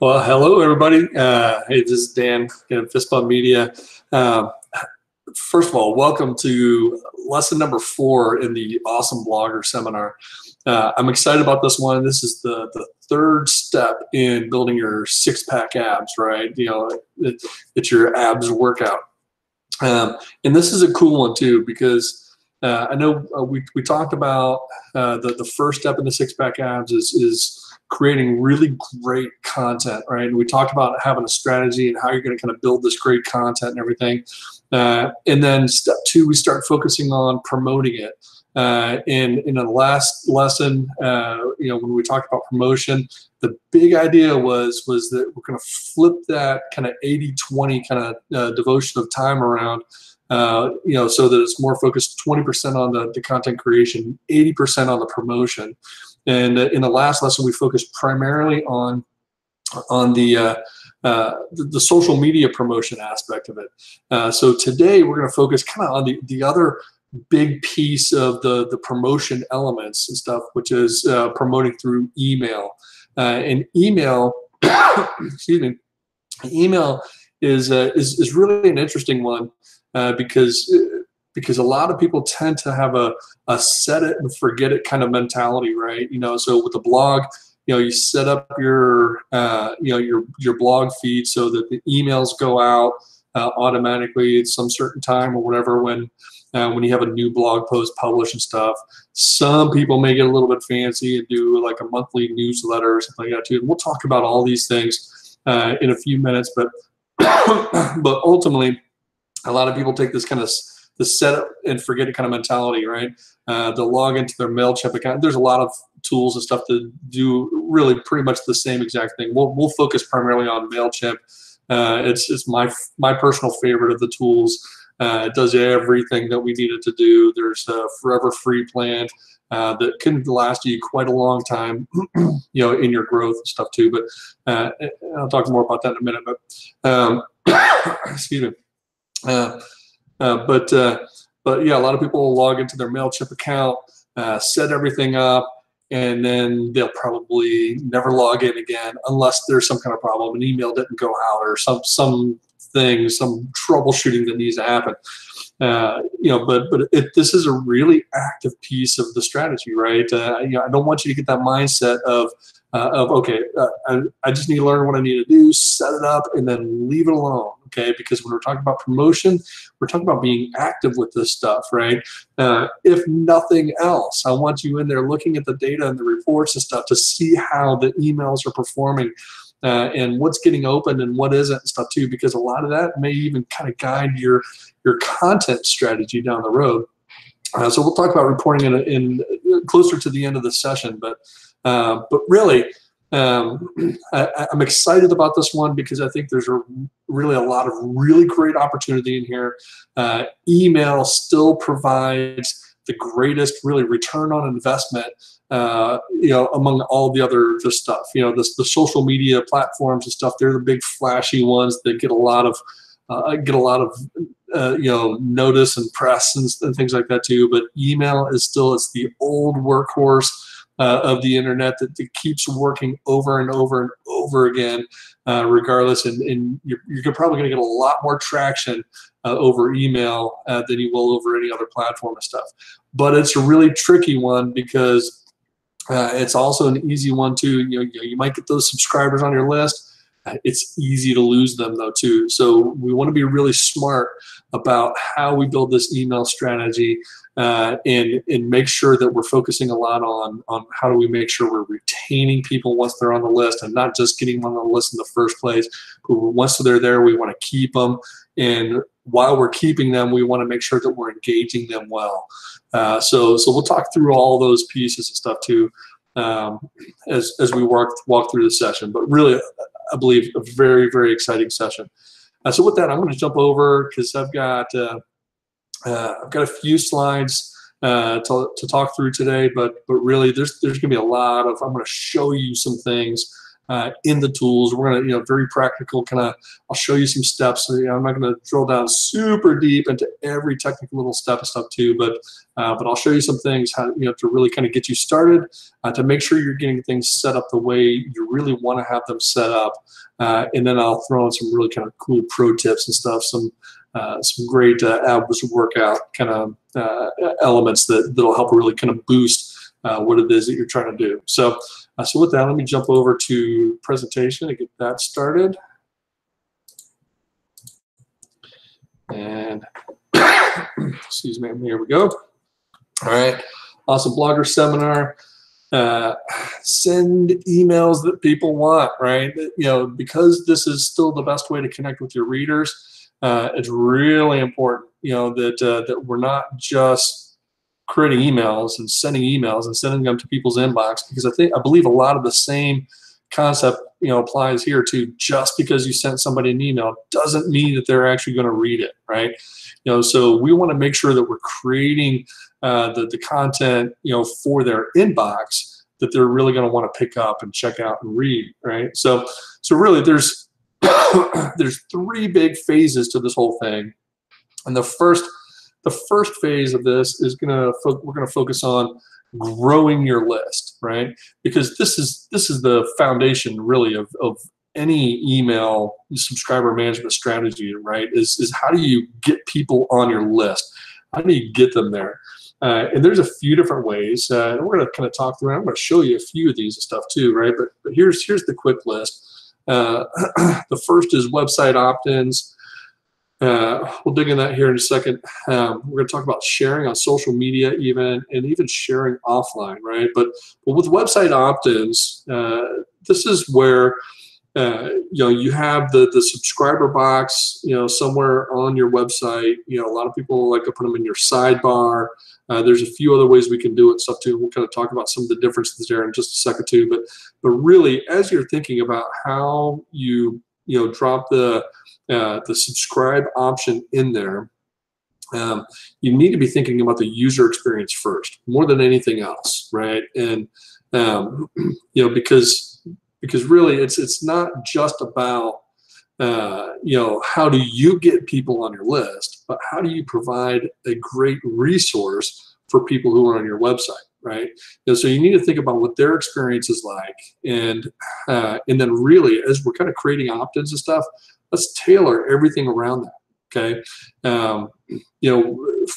Well, hello, everybody. Hey, this is Dan at Fistbump Media. Uh, First of all, welcome to lesson number 4 in the Awesome Blogger Seminar. I'm excited about this one. This is the third step in building your six-pack abs, right? It's your abs workout. And this is a cool one, too, because I know we talked about the first step in the six-pack abs is creating really great content, right? And we talked about having a strategy and how you're going to kind of build this great content and everything. And then step 2, we start focusing on promoting it. In the last lesson, when we talked about promotion, the big idea was that we're going to flip that kind of 80-20 kind of devotion of time around, so that it's more focused 20% on the content creation, 80% on the promotion. And in the last lesson, we focused primarily on the social media promotion aspect of it. So today we're going to focus kind of on the other big piece of the promotion elements and stuff, which is promoting through email. And email, excuse me, email is really an interesting one because a lot of people tend to have a set it and forget it kind of mentality, right? So with the blog, you set up your blog feed so that the emails go out automatically at some certain time or whatever when you have a new blog post published and stuff. Some people may get a little bit fancy and do like a monthly newsletter or something like that too. And we'll talk about all these things in a few minutes, but but ultimately, a lot of people take this kind of the set up and forget it kind of mentality, right? They'll log into their MailChimp account. There's a lot of tools and stuff to do really pretty much the same exact thing. We'll focus primarily on MailChimp. It's my personal favorite of the tools. It does everything that we need it to do. There's a forever free plan that can last you quite a long time, in your growth and stuff too. But I'll talk more about that in a minute. But excuse me. But yeah, a lot of people will log into their MailChimp account, set everything up, and then they'll probably never log in again unless there's some kind of problem. An email didn't go out or some troubleshooting that needs to happen. This is a really active piece of the strategy, right? I don't want you to get that mindset of okay, I just need to learn what I need to do, set it up, and then leave it alone, okay? Because when we're talking about promotion, we're talking about being active with this stuff, right? If nothing else, I want you in there looking at the data and the reports and stuff to see how the emails are performing and what's getting opened and what isn't and stuff too, because a lot of that may even kind of guide your content strategy down the road. So we'll talk about reporting in closer to the end of the session, but really, I'm excited about this one because I think there's really a lot of really great opportunity in here. Email still provides the greatest really return on investment, among all the other stuff. The social media platforms and stuff, they're the big flashy ones that get a lot of notice and press and things like that too. But email is it's the old workhorse of the internet that keeps working over and over and over again, regardless. And you're probably going to get a lot more traction over email than you will over any other platform and stuff. But it's a really tricky one because it's also an easy one too. You might get those subscribers on your list. It's easy to lose them though too. So we want to be really smart about how we build this email strategy and make sure that we're focusing a lot on how do we make sure we're retaining people once they're on the list and not just getting them on the list in the first place. But once they're there, we want to keep them. And while we're keeping them, we want to make sure that we're engaging them well. So we'll talk through all those pieces and stuff too as we walk through the session. But really, I believe a very, very exciting session. So with that, I'm going to jump over because I've got a few slides to talk through today. But really, there's going to be a lot of. I'm going to show you some things in the tools. We're going to, very practical kind of, I'll show you some steps. So, I'm not going to drill down super deep into every technical little step and stuff too, but I'll show you some things how, to really kind of get you started, to make sure you're getting things set up the way you really want to have them set up. And then I'll throw in some really kind of cool pro tips and stuff, some great abs workout kind of elements that'll help really kind of boost what it is that you're trying to do. So with that, let me jump over to presentation and get that started. And excuse me, here we go. All right, awesome blogger seminar. Send emails that people want, right? Because this is still the best way to connect with your readers. It's really important, that we're not just creating emails and sending them to people's inbox, because I believe a lot of the same concept applies here too. Just because you sent somebody an email doesn't mean that they're actually going to read it, right? So we want to make sure that we're creating the content for their inbox that they're really going to want to pick up and check out and read, right? So really there's there's three big phases to this whole thing, and the first phase of this is we're gonna focus on growing your list, right? Because this is the foundation really of any email subscriber management strategy, right? Is how do you get people on your list? How do you get them there? And there's a few different ways, and we're gonna kind of talk through. I'm gonna show you a few of these and stuff too, right? But here's the quick list. The first is website opt-ins. We'll dig in that here in a second. We're going to talk about sharing on social media, and even sharing offline, right? But with website opt-ins, this is where you have the subscriber box, somewhere on your website. A lot of people like to put them in your sidebar. There's a few other ways we can do it, stuff too. We'll kind of talk about some of the differences there in just a second too. But really, as you're thinking about how you drop the subscribe option in there, you need to be thinking about the user experience first, more than anything else, right? And because really it's not just about how do you get people on your list, but how do you provide a great resource for people who are on your website, right? So you need to think about what their experience is like, and then really, as we're kind of creating opt-ins and stuff, let's tailor everything around that. Okay,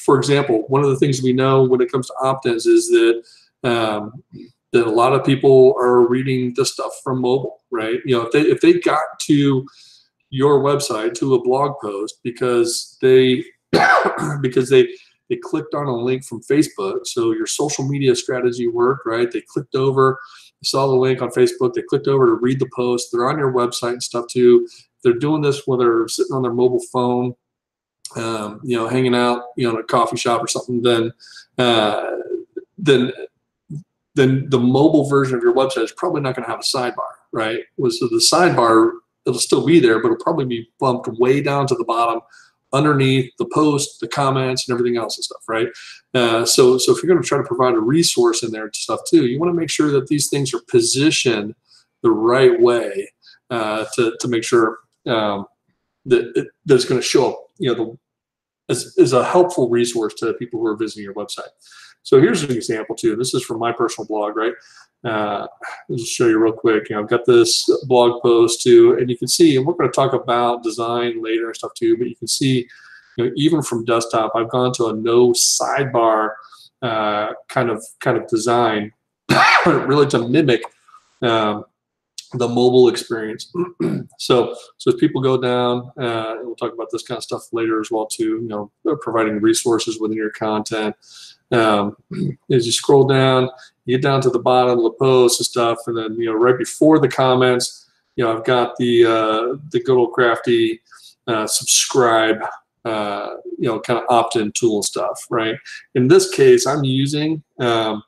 for example, one of the things we know when it comes to opt-ins is that that a lot of people are reading the stuff from mobile, right? If they got to your website, to a blog post, because they they clicked on a link from Facebook, so your social media strategy worked, right? They clicked over, saw the link on Facebook, they clicked over to read the post, they're on your website and stuff too. They're doing this when they're sitting on their mobile phone, hanging out, in a coffee shop or something, then the mobile version of your website is probably not going to have a sidebar, right? So the sidebar, it'll still be there, but it'll probably be bumped way down to the bottom, underneath the post, the comments, and everything else and stuff, right? So if you're going to try to provide a resource in there and stuff too, you want to make sure that these things are positioned the right way to make sure that it's going to show up, as a helpful resource to people who are visiting your website. So here's an example too. This is from my personal blog, right? I'll just show you real quick. I've got this blog post too, and you can see, and we're going to talk about design later and stuff too, but you can see, even from desktop, I've gone to a no sidebar kind of design, really to mimic the mobile experience. So as people go down, and we'll talk about this kind of stuff later as well too, providing resources within your content. As you scroll down, you get down to the bottom of the post and stuff, and then right before the comments, I've got the good old crafty subscribe kind of opt-in tool stuff, right? In this case, I'm using a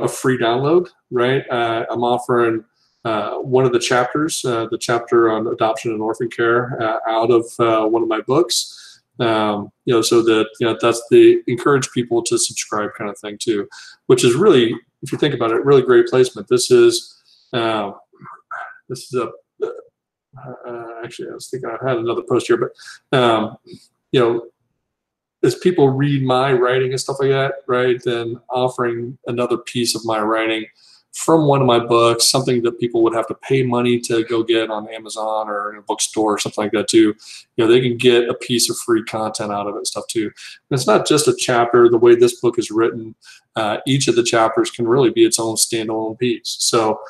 free download, right? I'm offering one of the chapters, the chapter on adoption and orphan care, out of one of my books. So that that's the encourage people to subscribe kind of thing too, which is really, if you think about it, really great placement. This is this is a actually, I was thinking I had another post here, but you know, as people read my writing and stuff like that, right, then offering another piece of my writing from one of my books, something that people would have to pay money to go get on Amazon or in a bookstore or something like that too. You know, they can get a piece of free content out of it and stuff too. And it's not just a chapter. The way this book is written, each of the chapters can really be its own standalone piece. So,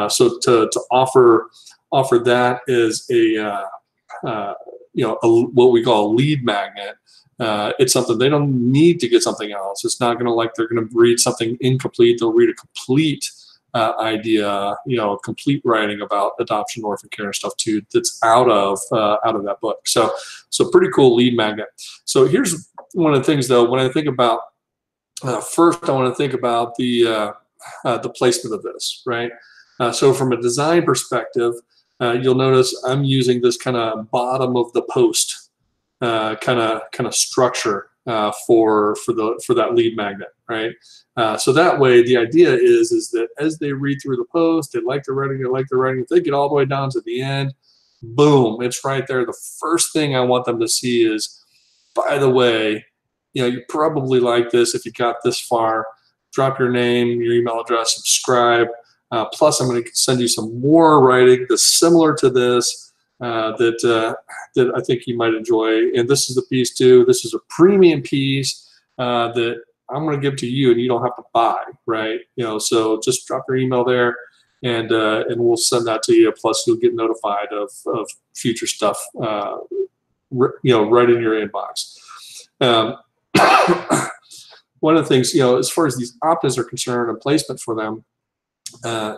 so to offer that as a you know, what we call a lead magnet. It's something they don't need to get something else. It's not going to like they're going to read something incomplete. They'll read a complete idea, you know, complete writing about adoption, orphan care, and stuff too. That's out of that book. So pretty cool lead magnet. So here's one of the things though. When I think about first, I want to think about the placement of this, right? So from a design perspective, you'll notice I'm using this kind of bottom of the post kind of structure for that lead magnet, right? So that way, the idea is that as they read through the post, they like the writing. If they get all the way down to the end, boom, it's right there. The first thing I want them to see is, by the way, you know, you probably like this if you got this far. Drop your name, your email address, subscribe. Plus, I'm going to send you some more writing that's similar to this that I think you might enjoy. And this is the piece too. This is a premium piece that I'm going to give to you, and you don't have to buy, right? You know, so just drop your email there, and we'll send that to you. Plus, you'll get notified of future stuff, you know, right in your inbox. One of the things, you know, as far as these opt-ins are concerned and placement for them,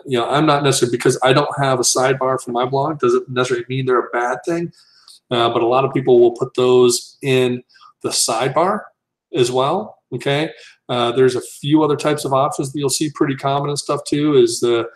you know, I'm not necessarily, because I don't have a sidebar for my blog, doesn't necessarily mean they're a bad thing, but a lot of people will put those in the sidebar as well, okay? There's a few other types of options that you'll see pretty common and stuff too, is the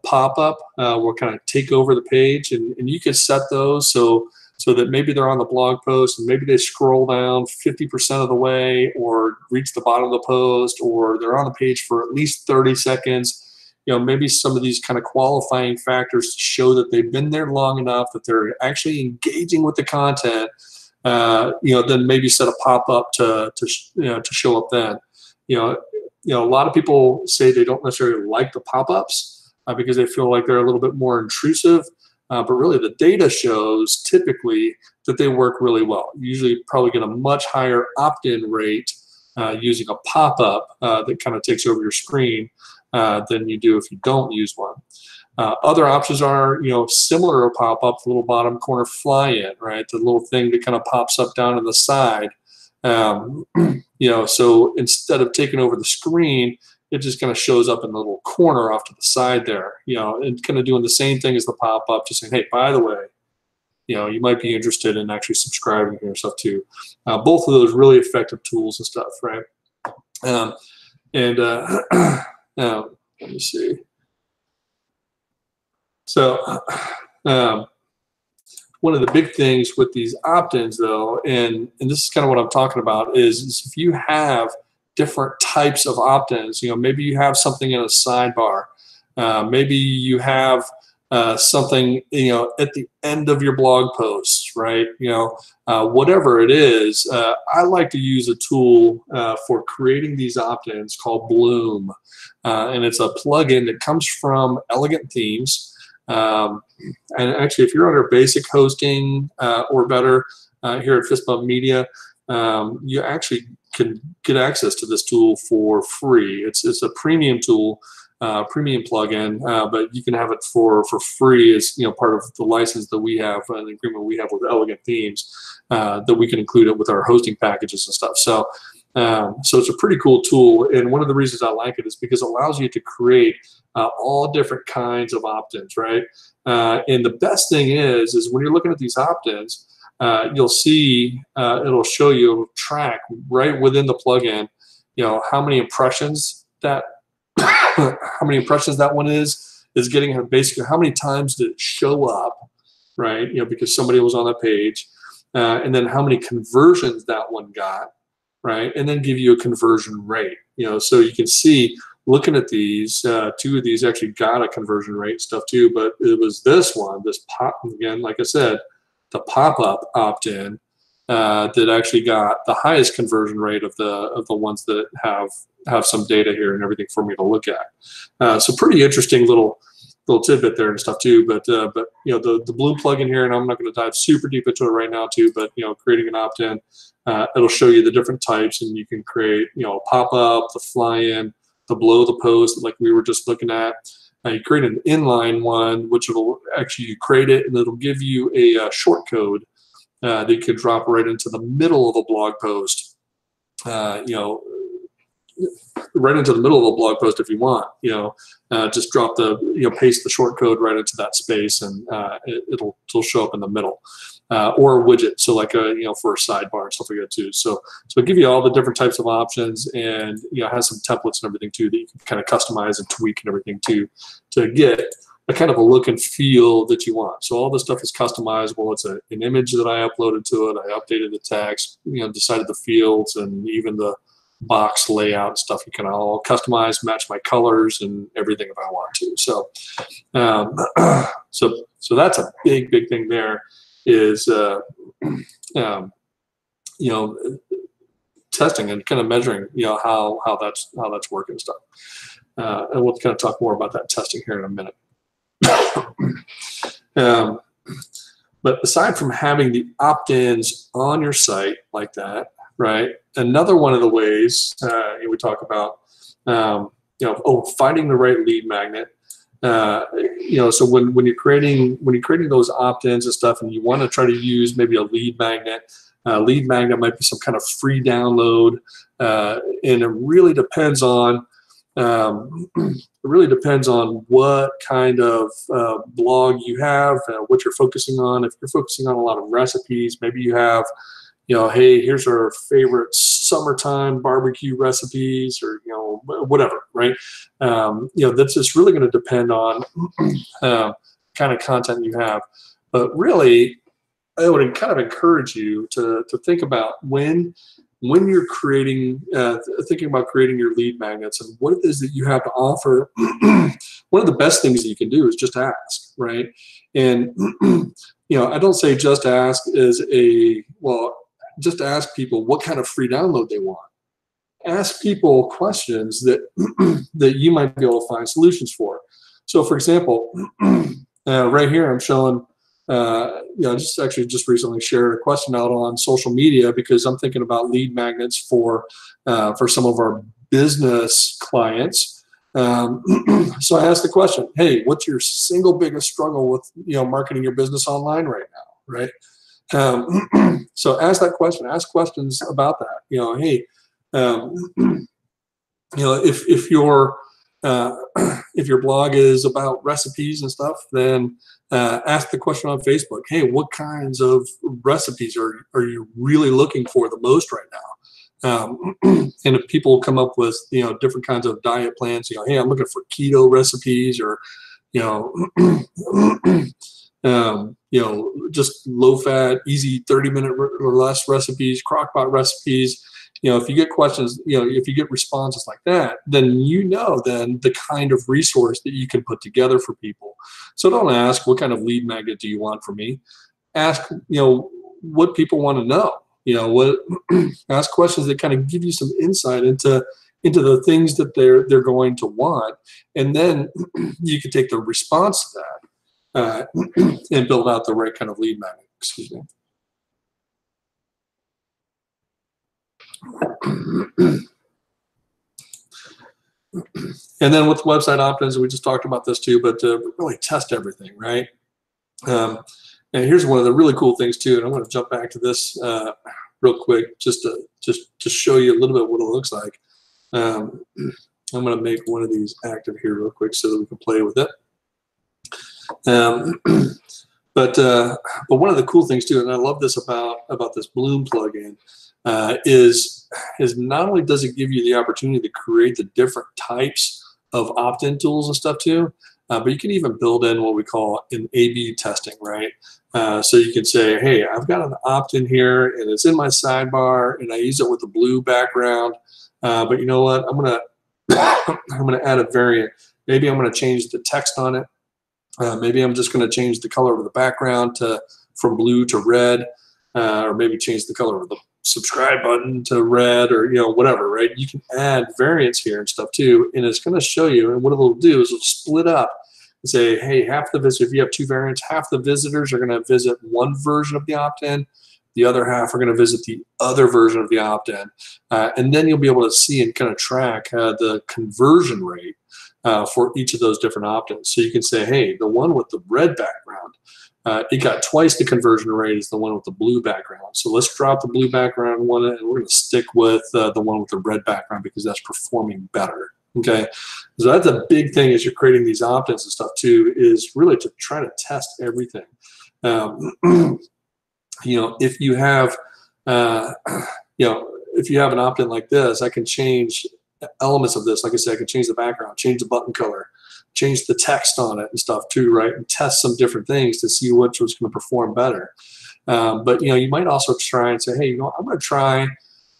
pop-up will kind of take over the page, and you can set those so that maybe they're on the blog post and maybe they scroll down 50% of the way or reach the bottom of the post, or they're on the page for at least 30 seconds. You know, maybe some of these kind of qualifying factors to show that they've been there long enough, that they're actually engaging with the content. You know, then maybe set a pop-up to show up then. You know, a lot of people say they don't necessarily like the pop-ups because they feel like they're a little bit more intrusive. But really, the data shows typically that they work really well. You usually probably get a much higher opt-in rate using a pop-up that kind of takes over your screen than you do if you don't use one. Other options are, you know, similar to pop-up, the little bottom corner fly-in, right? The little thing that kind of pops up down on the side. You know, so instead of taking over the screen, it just kind of shows up in the little corner off to the side there, you know, and kind of doing the same thing as the pop-up, just saying, hey, by the way, you know, you might be interested in actually subscribing to your stuff too. Both of those really effective tools and stuff, right? Let me see. So one of the big things with these opt-ins though, and this is kind of what I'm talking about, is if you have different types of opt-ins, you know, maybe you have something in a sidebar, maybe you have something, you know, at the end of your blog posts, right? You know, whatever it is, I like to use a tool for creating these opt-ins called Bloom, and it's a plugin that comes from Elegant Themes. And actually, if you're under basic hosting or better here at Fist Bump Media, you actually can get access to this tool for free. It's a premium tool, premium plugin, but you can have it for free as, you know, part of the license that we have, an agreement we have with Elegant Themes, that we can include it with our hosting packages and stuff. So it's a pretty cool tool, and one of the reasons I like it is because it allows you to create all different kinds of opt-ins, right? And the best thing is when you're looking at these opt-ins, you'll see it'll show you, track right within the plugin, you know, how many impressions that one is getting, basically how many times did it show up, right? You know, because somebody was on that page, and then how many conversions that one got, right? And then give you a conversion rate, you know, so you can see looking at these, two of these actually got a conversion rate stuff too, but it was this one, this pop, again, like I said, the pop-up opt-in that actually got the highest conversion rate of the ones that have some data here and everything for me to look at. So pretty interesting little tidbit there and stuff too. But you know, the Bloom plugin here, and I'm not going to dive super deep into it right now too. But you know, creating an opt-in, it'll show you the different types, and you can create, you know, a pop-up, the fly-in, the below the post, like we were just looking at. You create an inline one, which it'll actually, you create it, and it'll give you a short code that you could drop right into the middle of a blog post. You know, right into the middle of a blog post if you want. You know, just drop the, you know, paste the short code right into that space, and it'll show up in the middle. Or a widget, so like a, you know, for a sidebar and stuff like that too. So it give you all the different types of options, and you know, has some templates and everything too that you can kind of customize and tweak and everything too, to get a kind of a look and feel that you want. So all this stuff is customizable. It's an image that I uploaded to it. I updated the text, you know, decided the fields, and even the box layout and stuff. You can all customize, match my colors and everything if I want to. So so that's a big thing there, is you know, testing and kind of measuring, you know, how that's working and stuff. And we'll kind of talk more about that testing here in a minute. But aside from having the opt-ins on your site like that, right? Another one of the ways we talk about, you know, finding the right lead magnet. You know, so when you're creating those opt-ins and stuff, and you want to try to use maybe a lead magnet might be some kind of free download, and it really depends on what kind of blog you have, what you're focusing on. If you're focusing on a lot of recipes, maybe you have, you know, hey, here's our favorite summertime barbecue recipes, or, you know, whatever, right? You know, that's just really going to depend on kind of content you have. But really, I would kind of encourage you to think about when you're creating, thinking about creating your lead magnets and what it is that you have to offer. One of the best things that you can do is just ask, right? And you know, I don't say just ask as just ask people what kind of free download they want. Ask people questions that that you might be able to find solutions for. So, for example, right here I'm showing, you know, just recently shared a question out on social media, because I'm thinking about lead magnets for some of our business clients. So I asked the question, hey, what's your single biggest struggle with, you know, marketing your business online right now, right? So ask that question. Ask questions about that. You know, hey, you know, if your blog is about recipes and stuff, then ask the question on Facebook. Hey, what kinds of recipes are you really looking for the most right now? And if people come up with, you know, different kinds of diet plans, you know, hey, I'm looking for keto recipes, or, you know, just low-fat, easy 30-minute or less recipes, crock-pot recipes. You know, if you get questions, you know, if you get responses like that, then you know then the kind of resource that you can put together for people. So don't ask, what kind of lead magnet do you want from me? Ask, you know, what people want to know. You know, what ask questions that kind of give you some insight into the things that they're going to want, and then you can take the response to that and build out the right kind of lead magnet. Excuse me. And then with website opt-ins, we just talked about this too, but really test everything, right? And here's one of the really cool things too, and I'm going to jump back to this real quick just to show you a little bit what it looks like. I'm going to make one of these active here real quick so that we can play with it. But one of the cool things too, and I love this about this Bloom plugin, is not only does it give you the opportunity to create the different types of opt-in tools and stuff too, but you can even build in what we call an A/B testing, right? So you can say, hey, I've got an opt-in here, and it's in my sidebar, and I use it with a blue background. But you know what? I'm I'm going to add a variant. Maybe I'm going to change the text on it. Maybe I'm just going to change the color of the background from blue to red, or maybe change the color of the subscribe button to red, or whatever, right? You can add variants here and stuff too, and it's going to show you. And what it'll do is it'll split up and say, hey, half the visitors, if you have two variants, half the visitors are going to visit one version of the opt-in. The other half are going to visit the other version of the opt-in. And then you'll be able to see and kind of track the conversion rate for each of those different opt-ins. So you can say, hey, the one with the red background, it got twice the conversion rate as the one with the blue background. So let's drop the blue background one, and we're going to stick with the one with the red background because that's performing better. Okay, so that's a big thing as you're creating these opt-ins and stuff too, is really to try to test everything. If you have, if you have an opt-in like this, I can change elements of this. Like I said, I can change the background, change the button color, change the text on it and stuff too, right? And test some different things to see which was going to perform better. But you might also try and say, hey, I'm going to try,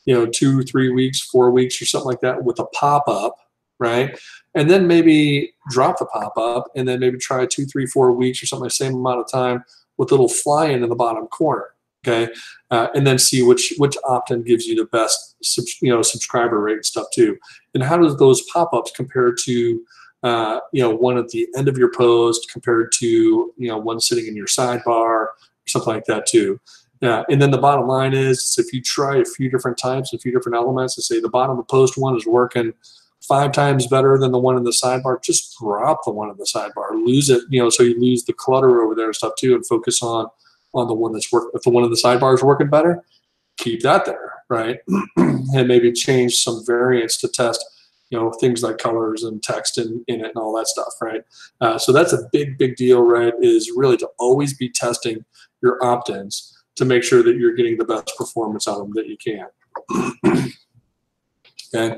2, 3 weeks, 4 weeks, or something like that with a pop-up, right? And then maybe drop the pop-up, and then maybe try 2, 3, 4 weeks or something, the same amount of time with a little fly-in in the bottom corner. Okay, and then see which opt-in gives you the best subscriber rate and stuff too. And how does those pop-ups compare to one at the end of your post compared to one sitting in your sidebar or something like that too. And then the bottom line is if you try a few different types, a few different elements, and say the bottom of the post one is working 5 times better than the one in the sidebar, just drop the one in the sidebar, lose it, so you lose the clutter over there and stuff too, and focus on the one that's working. If the one in the sidebar is working better, keep that there, right? And maybe change some variants to test, things like colors and text in it and all that stuff, right? So that's a big deal, right? Is really to always be testing your opt-ins to make sure that you're getting the best performance out of them that you can. Okay.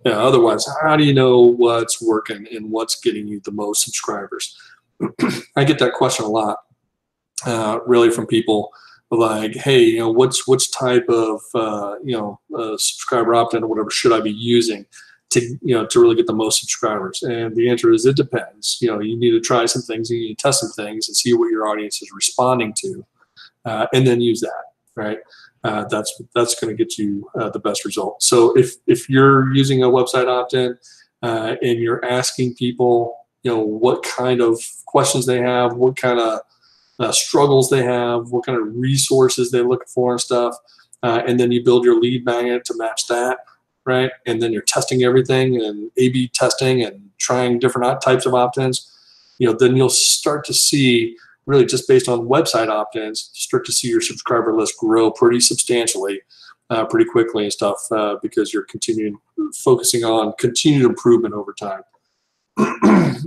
Yeah, otherwise, how do you know what's working and what's getting you the most subscribers? I get that question a lot, really, from people like, hey, which type of subscriber opt-in or whatever should I be using to really get the most subscribers? And the answer is it depends. You need to try some things, you need to test some things and see what your audience is responding to, and then use that, right? That's going to get you the best result. So if you're using a website opt-in and you're asking people, what kind of questions they have, what kind of struggles they have, what kind of resources they're looking for and stuff, and then you build your lead magnet to match that, right? And then you're testing everything and A/B testing and trying different types of opt-ins, then you'll start to see, really just based on website opt-ins, start to see your subscriber list grow pretty substantially, pretty quickly and stuff, because you're focusing on continued improvement over time.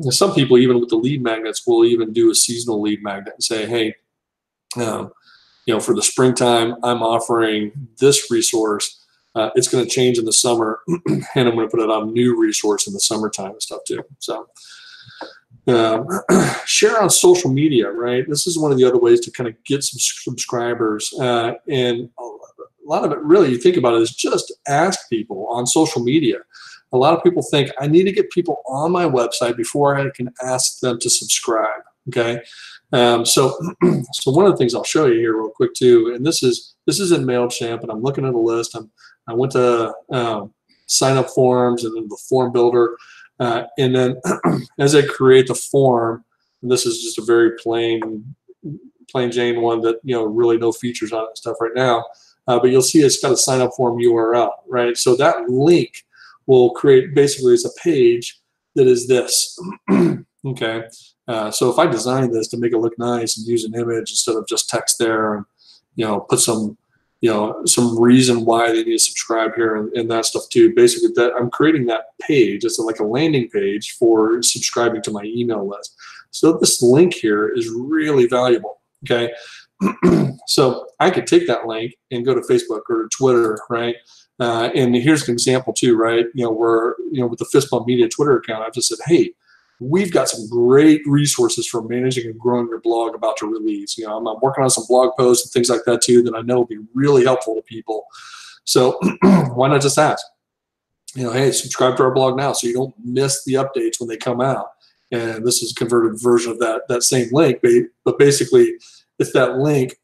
Some people, even with the lead magnets, will even do a seasonal lead magnet and say, hey, for the springtime, I'm offering this resource. It's going to change in the summer, and I'm going to put it on a new resource in the summertime and stuff too. So share on social media, right? This is one of the other ways to kind of get some subscribers. And a lot of it, really, you think about it, is just ask people on social media. A lot of people think I need to get people on my website before I can ask them to subscribe. Okay, so one of the things I'll show you here real quick too, and this is in MailChimp, and I'm looking at a list. I went to sign up forms and then the form builder, and then as I create the form, and this is just a very plain Jane one that really no features on it and stuff right now, but you'll see it's got a sign up form URL, right? So that link will create, basically, it's a page that is this. Okay, so if I design this to make it look nice and use an image instead of just text there, and put some reason why they need to subscribe here and that stuff too. Basically, that I'm creating that page. It's like a landing page for subscribing to my email list. So this link here is really valuable. Okay, so I could take that link and go to Facebook or Twitter, right? And here's an example too, right? Where with the Fist Bump Media Twitter account, I've just said, hey, we've got some great resources for managing and growing your blog about to release. I'm working on some blog posts and things like that too that I know will be really helpful to people. So why not just ask? hey, subscribe to our blog now so you don't miss the updates when they come out. And this is a converted version of that same link, but basically it's that link.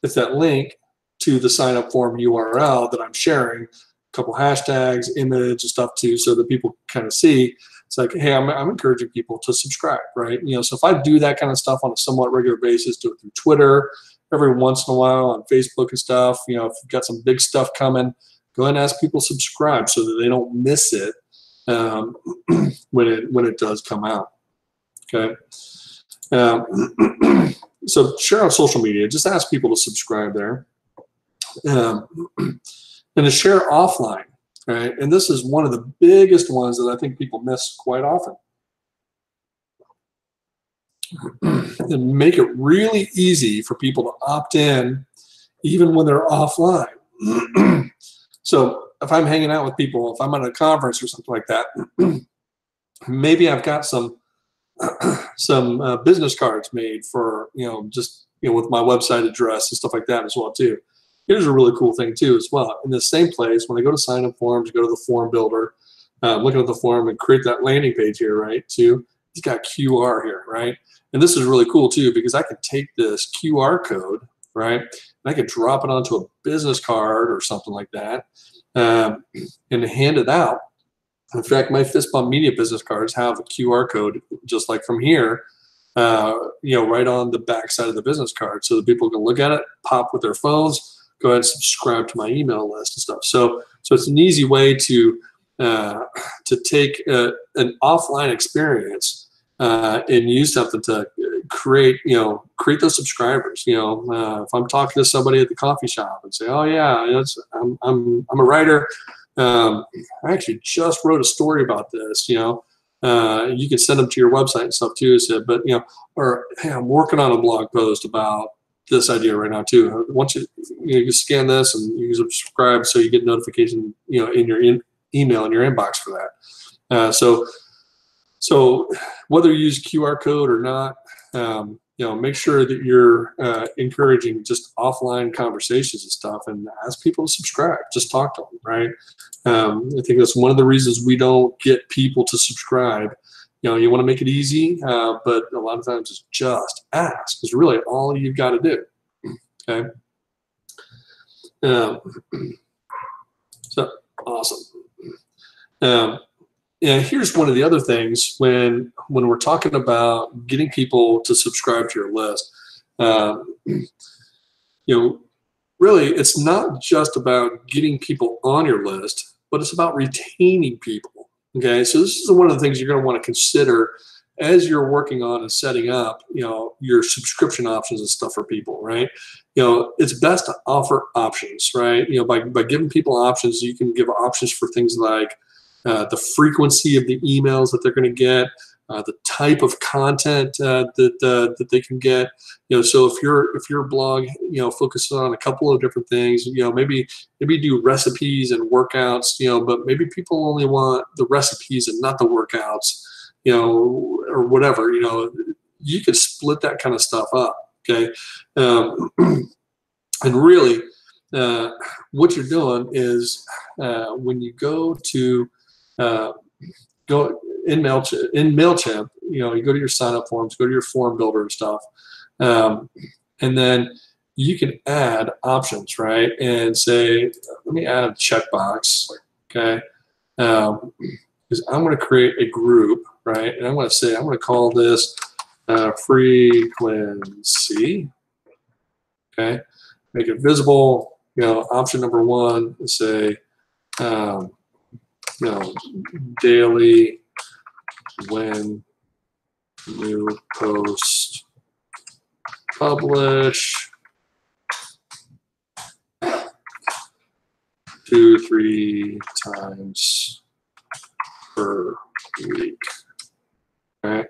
It's that link to the sign up form URL that I'm sharing, a couple hashtags, image, and stuff too, so that people kind of see. It's like, hey, I'm encouraging people to subscribe, right? So if I do that kind of stuff on a somewhat regular basis, do it through Twitter every once in a while, on Facebook and stuff. If you've got some big stuff coming, go ahead and ask people to subscribe so that they don't miss it when it does come out. Okay. So share on social media. Just ask people to subscribe there, and to share offline. Right, and this is one of the biggest ones that I think people miss quite often. And make it really easy for people to opt in, even when they're offline. So if I'm hanging out with people, if I'm at a conference or something like that, maybe I've got some business cards made for just with my website address and stuff like that as well too. Here's a really cool thing too as well. In the same place, when I go to sign up forms, go to the form builder, looking at the form and create that landing page here, right? Too, it's got QR here, right? And this is really cool too because I can take this QR code, right, and I can drop it onto a business card or something like that, and hand it out. In fact, my Fistbump Media business cards have a QR code just like from here, right on the back side of the business card, so that people can look at it, pop with their phones, go ahead and subscribe to my email list and stuff. So it's an easy way to take an offline experience and use something to create those subscribers. If I'm talking to somebody at the coffee shop and say, oh yeah, I'm a writer. I actually just wrote a story about this. You can send them to your website and stuff too. So, but or hey, I'm working on a blog post about this idea right now too. Once you scan this and you subscribe, so you get notification, in your email in your inbox for that. So whether you use QR code or not, make sure that you're encouraging just offline conversations and stuff, and ask people to subscribe. Just talk to them, right? I think that's one of the reasons we don't get people to subscribe. You want to make it easy, but a lot of times it's just ask. Is really all you've got to do. Okay. So awesome. Here's one of the other things when we're talking about getting people to subscribe to your list. Really, it's not just about getting people on your list, but it's about retaining people. Okay, so this is one of the things you're going to want to consider as you're working on and setting up, your subscription options and stuff for people, right? It's best to offer options, right? By giving people options, you can give options for things like the frequency of the emails that they're going to get, the type of content that they can get. So if your blog focuses on a couple of different things, maybe do recipes and workouts, but maybe people only want the recipes and not the workouts, or whatever. You could split that kind of stuff up. Okay, and really, what you're doing is when you go to go in MailChimp, you go to your sign up forms, go to your form builder and stuff, and then you can add options, right? And say, let me add a checkbox, okay? Because I'm going to create a group, right? And I'm going to call this frequency, okay? Make it visible. Option number one is say, daily when you post, publish 2-3 times per week. Okay.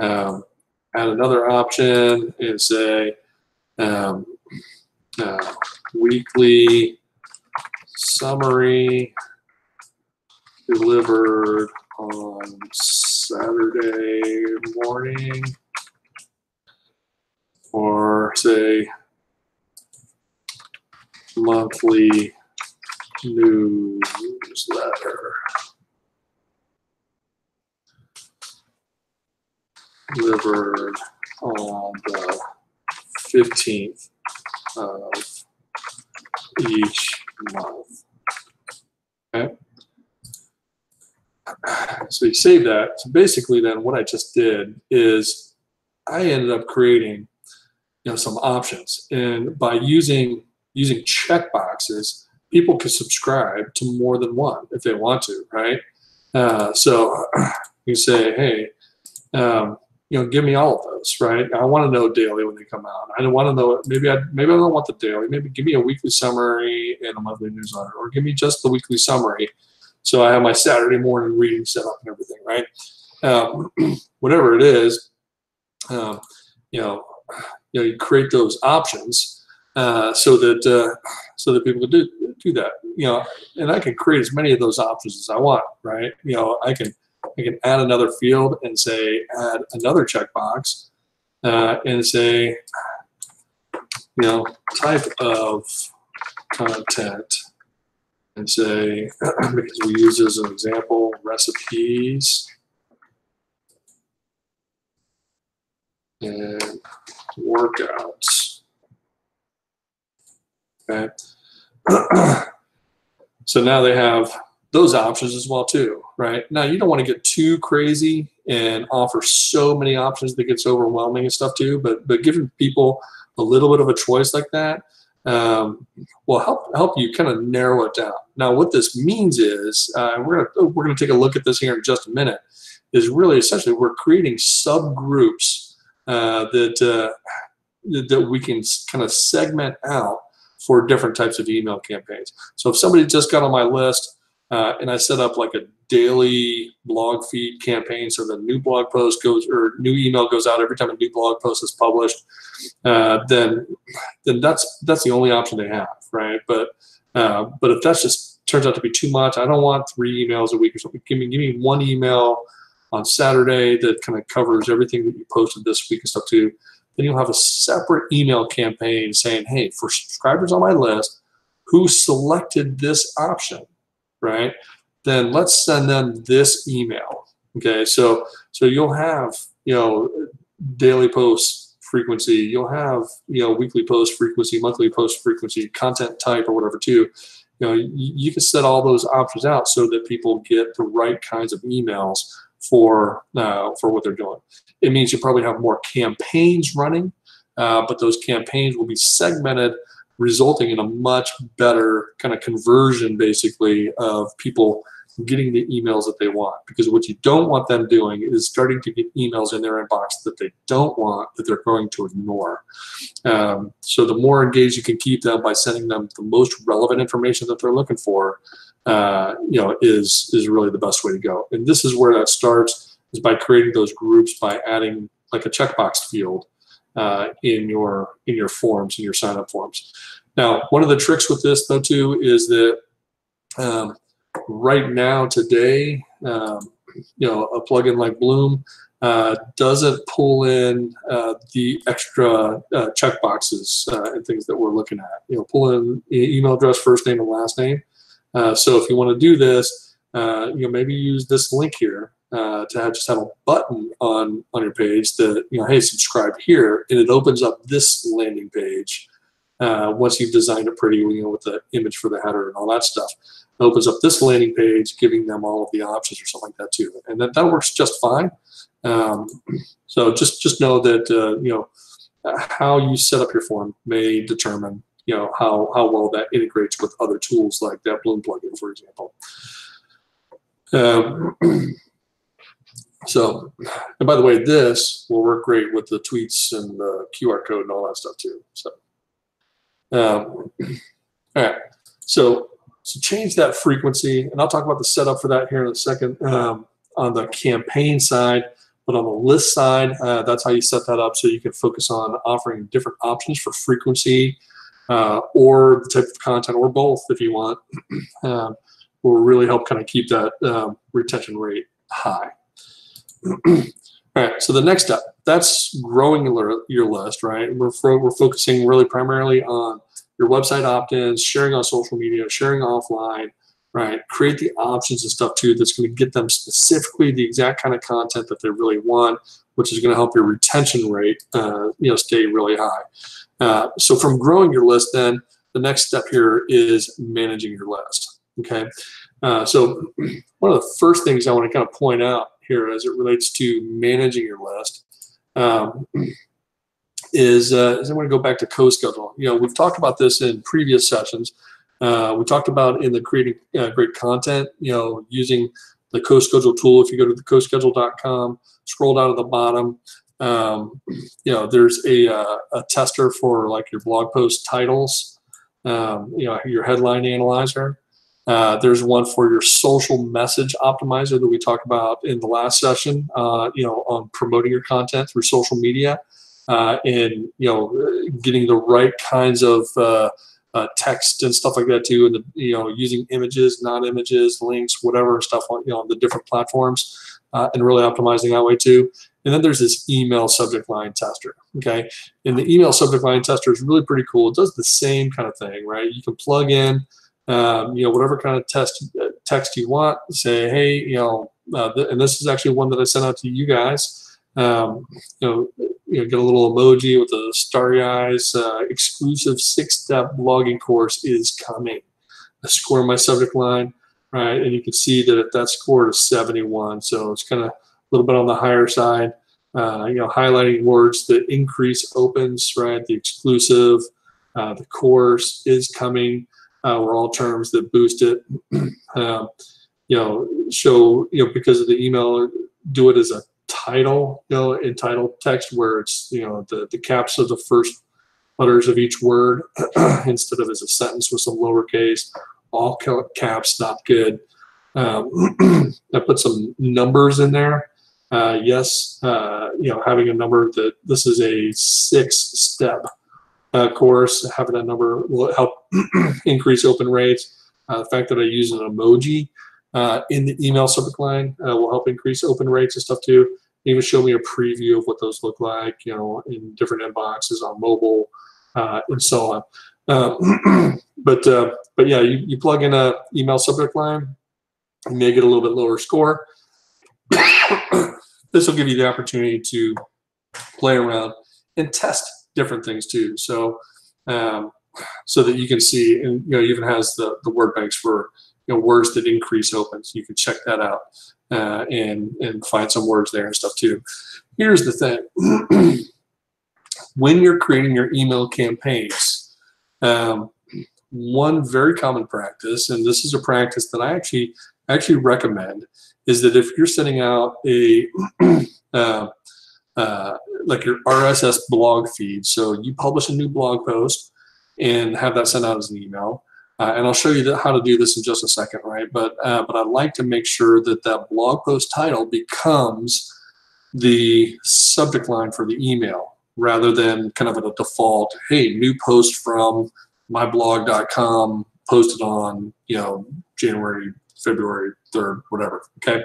Add another option and say weekly summary delivered on Saturday morning, or say monthly newsletter delivered on the 15th of each month. Okay. So you save that. So basically then what I just did is I ended up creating some options. And by using checkboxes, people can subscribe to more than one if they want to, right? So you say, hey, give me all of those, right? I want to know daily when they come out. I don't want to know, maybe I don't want the daily. Maybe give me a weekly summary and a monthly newsletter, or give me just the weekly summary. So I have my Saturday morning reading set up and everything, right? Whatever it is, you create those options so that people can do that, and I can create as many of those options as I want, right? I can add another field and say add another checkbox and say type of content and say because we use as an example recipes and workouts. Okay. So now they have those options as well too, right? Now you don't want to get too crazy and offer so many options that gets overwhelming and stuff too, but giving people a little bit of a choice like that will help you kind of narrow it down. Now what this means is we're gonna take a look at this here in just a minute. Is really essentially we're creating subgroups that we can kind of segment out for different types of email campaigns. So if somebody just got on my list and I set up like a daily blog feed campaign, so the new blog post goes or new email goes out every time a new blog post is published, then that's the only option they have, right? But if that's just turns out to be too much, I don't want 3 emails a week or something. Give me one email on Saturday that kind of covers everything that you posted this week and stuff too. Then you'll have a separate email campaign saying, hey, for subscribers on my list who selected this option, right? Then let's send them this email. Okay, so you'll have daily post frequency, you'll have weekly post frequency, monthly post frequency, content type or whatever too. You can set all those options out so that people get the right kinds of emails for what they're doing. It means you probably have more campaigns running, but those campaigns will be segmented, resulting in a much better kind of conversion, basically, of people getting the emails that they want. Because what you don't want them doing is starting to get emails in their inbox that they don't want, that they're going to ignore. So the more engaged you can keep them by sending them the most relevant information that they're looking for, is really the best way to go. And this is where that starts, is by creating those groups, by adding like a checkbox field in your forms, in your sign-up forms. Now, one of the tricks with this though too is that right now today, a plugin like Bloom doesn't pull in the extra checkboxes and things that we're looking at. Pull in email address, first name, and last name. So if you want to do this, maybe use this link here to just have a button on your page that, hey, subscribe here, and it opens up this landing page. Once you've designed it pretty, with the image for the header and all that stuff, it opens up this landing page, giving them all of the options or something like that too, and that works just fine. So just know that how you set up your form may determine how well that integrates with other tools like that Bloom plugin, for example. So, and by the way, this will work great with the tweets and the QR code and all that stuff too. So, all right. So change that frequency, and I'll talk about the setup for that here in a second on the campaign side. But on the list side, that's how you set that up so you can focus on offering different options for frequency or the type of content, or both if you want, will really help kind of keep that retention rate high. All right, so the next step, that's growing your list, right? We're focusing really primarily on your website opt-ins, sharing on social media, sharing offline, right? Create the options and stuff too that's going to get them specifically the exact kind of content that they really want, which is going to help your retention rate, stay really high. So from growing your list, then the next step here is managing your list. Okay. So one of the first things I want to kind of point out here as it relates to managing your list is I want to go back to CoSchedule. We've talked about this in previous sessions. We talked about in the creating great content, using the CoSchedule tool. If you go to the coschedule.com, scroll down to the bottom, there's a tester for like your blog post titles, your headline analyzer. There's one for your social message optimizer that we talked about in the last session, on promoting your content through social media, and getting the right kinds of text and stuff like that too, and using images, not images, links, whatever stuff on the different platforms, and really optimizing that way too. And then there's this email subject line tester. Okay, and the email subject line tester is really pretty cool. It does the same kind of thing, right? You can plug in whatever kind of text you want. Say, hey, and this is actually one that I sent out to you guys. Get a little emoji with the starry eyes. Exclusive 6-step blogging course is coming. I score my subject line, right? And you can see that that scored is 71. So it's kind of a little bit on the higher side. Highlighting words that increase opens, right? The exclusive, the course is coming. Were all terms that boost it. Show, because of the email, do it as a title, in title text where it's, the caps of the first letters of each word instead of as a sentence with some lowercase, all caps, not good. I put some numbers in there. Yes, having a number that this is a 6-step course, having that number will help increase open rates. The fact that I use an emoji in the email subject line will help increase open rates and stuff too. Even show me a preview of what those look like, in different inboxes on mobile, and so on. But yeah, you plug in a email subject line, you may get a little bit lower score. This will give you the opportunity to play around and test different things too. So so that you can see, and even has the word banks for words that increase opens. You can check that out and find some words there and stuff too. Here's the thing. When you're creating your email campaigns, one very common practice, and this is a practice that I actually recommend, is that if you're sending out a like your RSS blog feed, so you publish a new blog post and have that sent out as an email, and I'll show you how to do this in just a second, right? But I like to make sure that that blog post title becomes the subject line for the email, rather than kind of a default, hey, new post from myblog.com posted on January, February 3rd, whatever. Okay,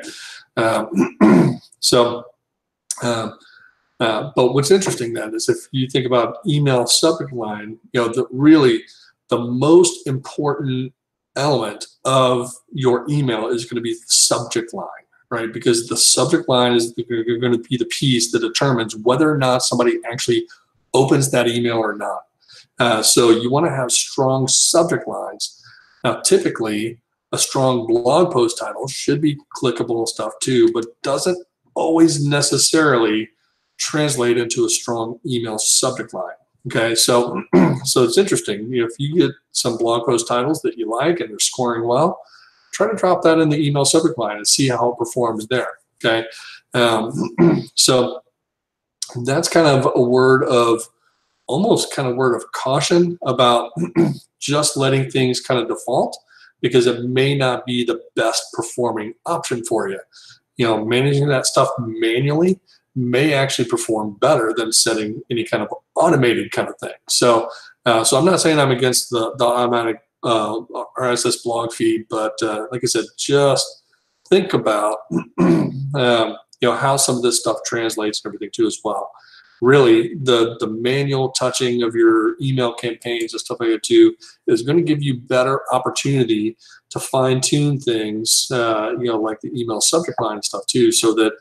but what's interesting then is if you think about email subject line, the most important element of your email is going to be the subject line, right? Because the subject line is going to be the piece that determines whether or not somebody actually opens that email or not. So you want to have strong subject lines. Now, typically, a strong blog post title should be clickable stuff too, but doesn't always necessarily translate into a strong email subject line. Okay, so it's interesting. If you get some blog post titles that you like and they're scoring well, try to drop that in the email subject line and see how it performs there. Okay, so that's kind of a word of caution about just letting things kind of default, because it may not be the best performing option for you. Managing that stuff manually may actually perform better than setting any kind of automated kind of thing. So I'm not saying I'm against the automatic RSS blog feed, but like I said, just think about how some of this stuff translates and everything too as well. really the manual touching of your email campaigns and stuff like that too is going to give you better opportunity to fine tune things, like the email subject line and stuff too, so that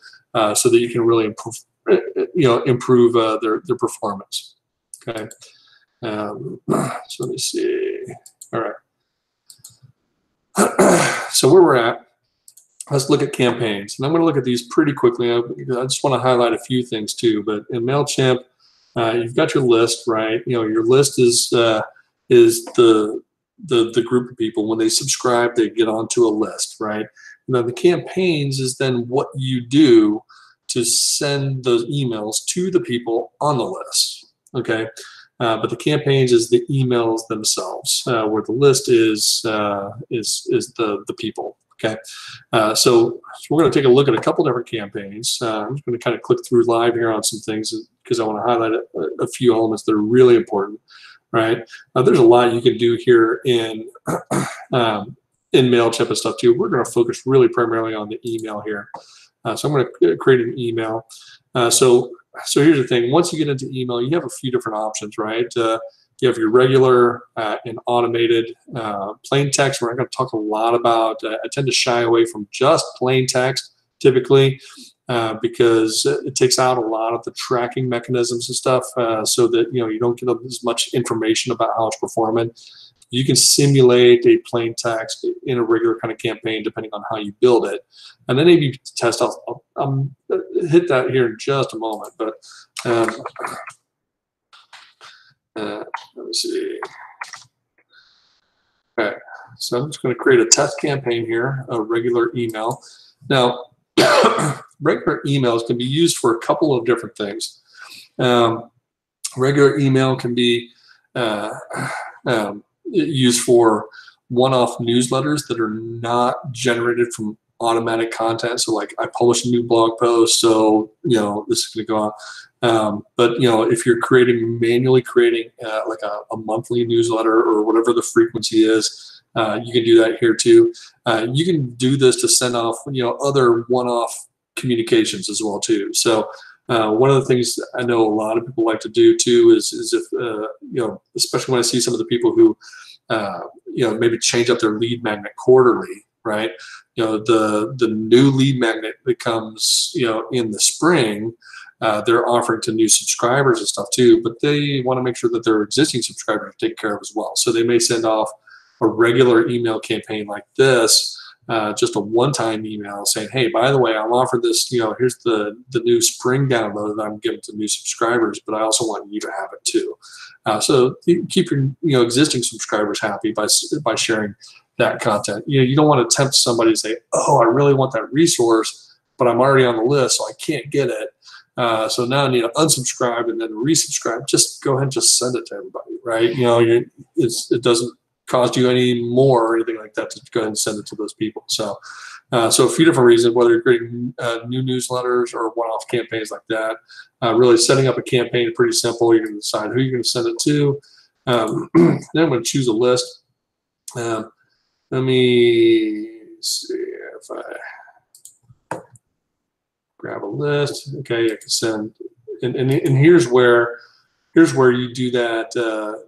you can really improve their performance. Okay. So let me see. All right. So where we're at, let's look at campaigns. And I'm going to look at these pretty quickly. I just want to highlight a few things too. But in MailChimp, you've got your list, right? Your list is the group of people. When they subscribe, they get onto a list, right? And then the campaigns is then what you do to send those emails to the people on the list, okay? But the campaigns is the emails themselves, where the list is the people. Okay, so we're going to take a look at a couple different campaigns. I'm just going to kind of click through live here on some things because I want to highlight a few elements that are really important. Right, there's a lot you can do here in MailChimp and stuff too. We're going to focus really primarily on the email here. So I'm going to create an email. So here's the thing. Once you get into email, you have a few different options, right? You have your regular and automated plain text. We're not going to talk a lot about. I tend to shy away from just plain text typically because it takes out a lot of the tracking mechanisms and stuff, so that you don't get as much information about how it's performing. You can simulate a plain text in a regular kind of campaign depending on how you build it. And then maybe test out, I'll hit that here in just a moment, but let me see. Okay, so I'm just going to create a test campaign here, a regular email. Now, regular emails can be used for a couple of different things. Regular email can be used for one-off newsletters that are not generated from automatic content. So like I publish a new blog post, so this is going to go on. But if you're manually creating like a monthly newsletter or whatever the frequency is, you can do that here too. You can do this to send off other one-off communications as well too. So one of the things I know a lot of people like to do too is if especially when I see some of the people who maybe change up their lead magnet quarterly, right? The new lead magnet that comes in the spring, they're offering to new subscribers and stuff too, but they want to make sure that their existing subscribers are taken care of as well. So they may send off a regular email campaign like this, just a one-time email saying, hey, by the way, I'm offering this, here's the new spring download that I'm giving to new subscribers, but I also want you to have it too. So you keep your existing subscribers happy by sharing that content. You don't want to tempt somebody to say, oh, I really want that resource, but I'm already on the list, so I can't get it. So now I need to unsubscribe and then resubscribe. Just go ahead and just send it to everybody, right? It doesn't cost you any more or anything like that to go ahead and send it to those people. So a few different reasons, whether you're creating new newsletters or one-off campaigns like that. Really setting up a campaign is pretty simple. You're going to decide who you're going to send it to. Then I'm going to choose a list. Let me see if I grab a list. Okay, I can send, and here's where you do that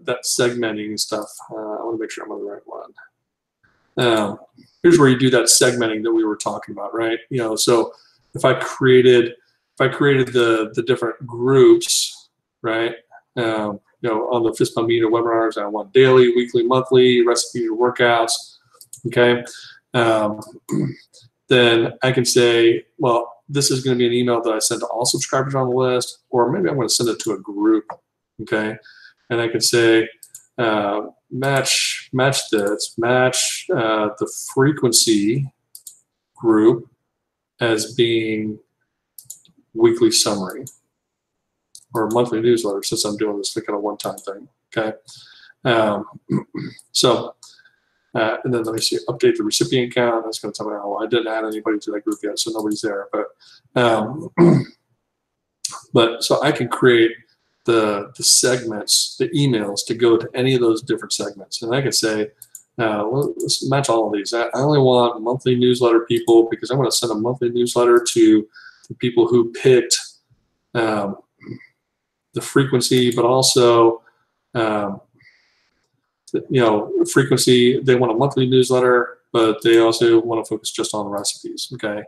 that segmenting and stuff. I want to make sure I'm on the right one. Here's where you do that segmenting that we were talking about, right? So if I created the different groups, right? On the FISPOM Media webinars, I want daily, weekly, monthly, recipe or workouts. Okay, then I can say, well, this is going to be an email that I send to all subscribers on the list, or maybe I'm going to send it to a group. Okay, and I can say match the frequency group as being weekly summary or monthly newsletter, since I'm doing this kind of one-time thing. Okay, and then let me see, update the recipient count. That's going to tell me, oh, I didn't add anybody to that group yet, so nobody's there. But so I can create the segments, the emails to go to any of those different segments. And I can say, well, let's match all of these. I only want monthly newsletter people because I'm going to send a monthly newsletter to the people who picked the frequency, but also frequency. They want a monthly newsletter, but they also want to focus just on recipes. Okay,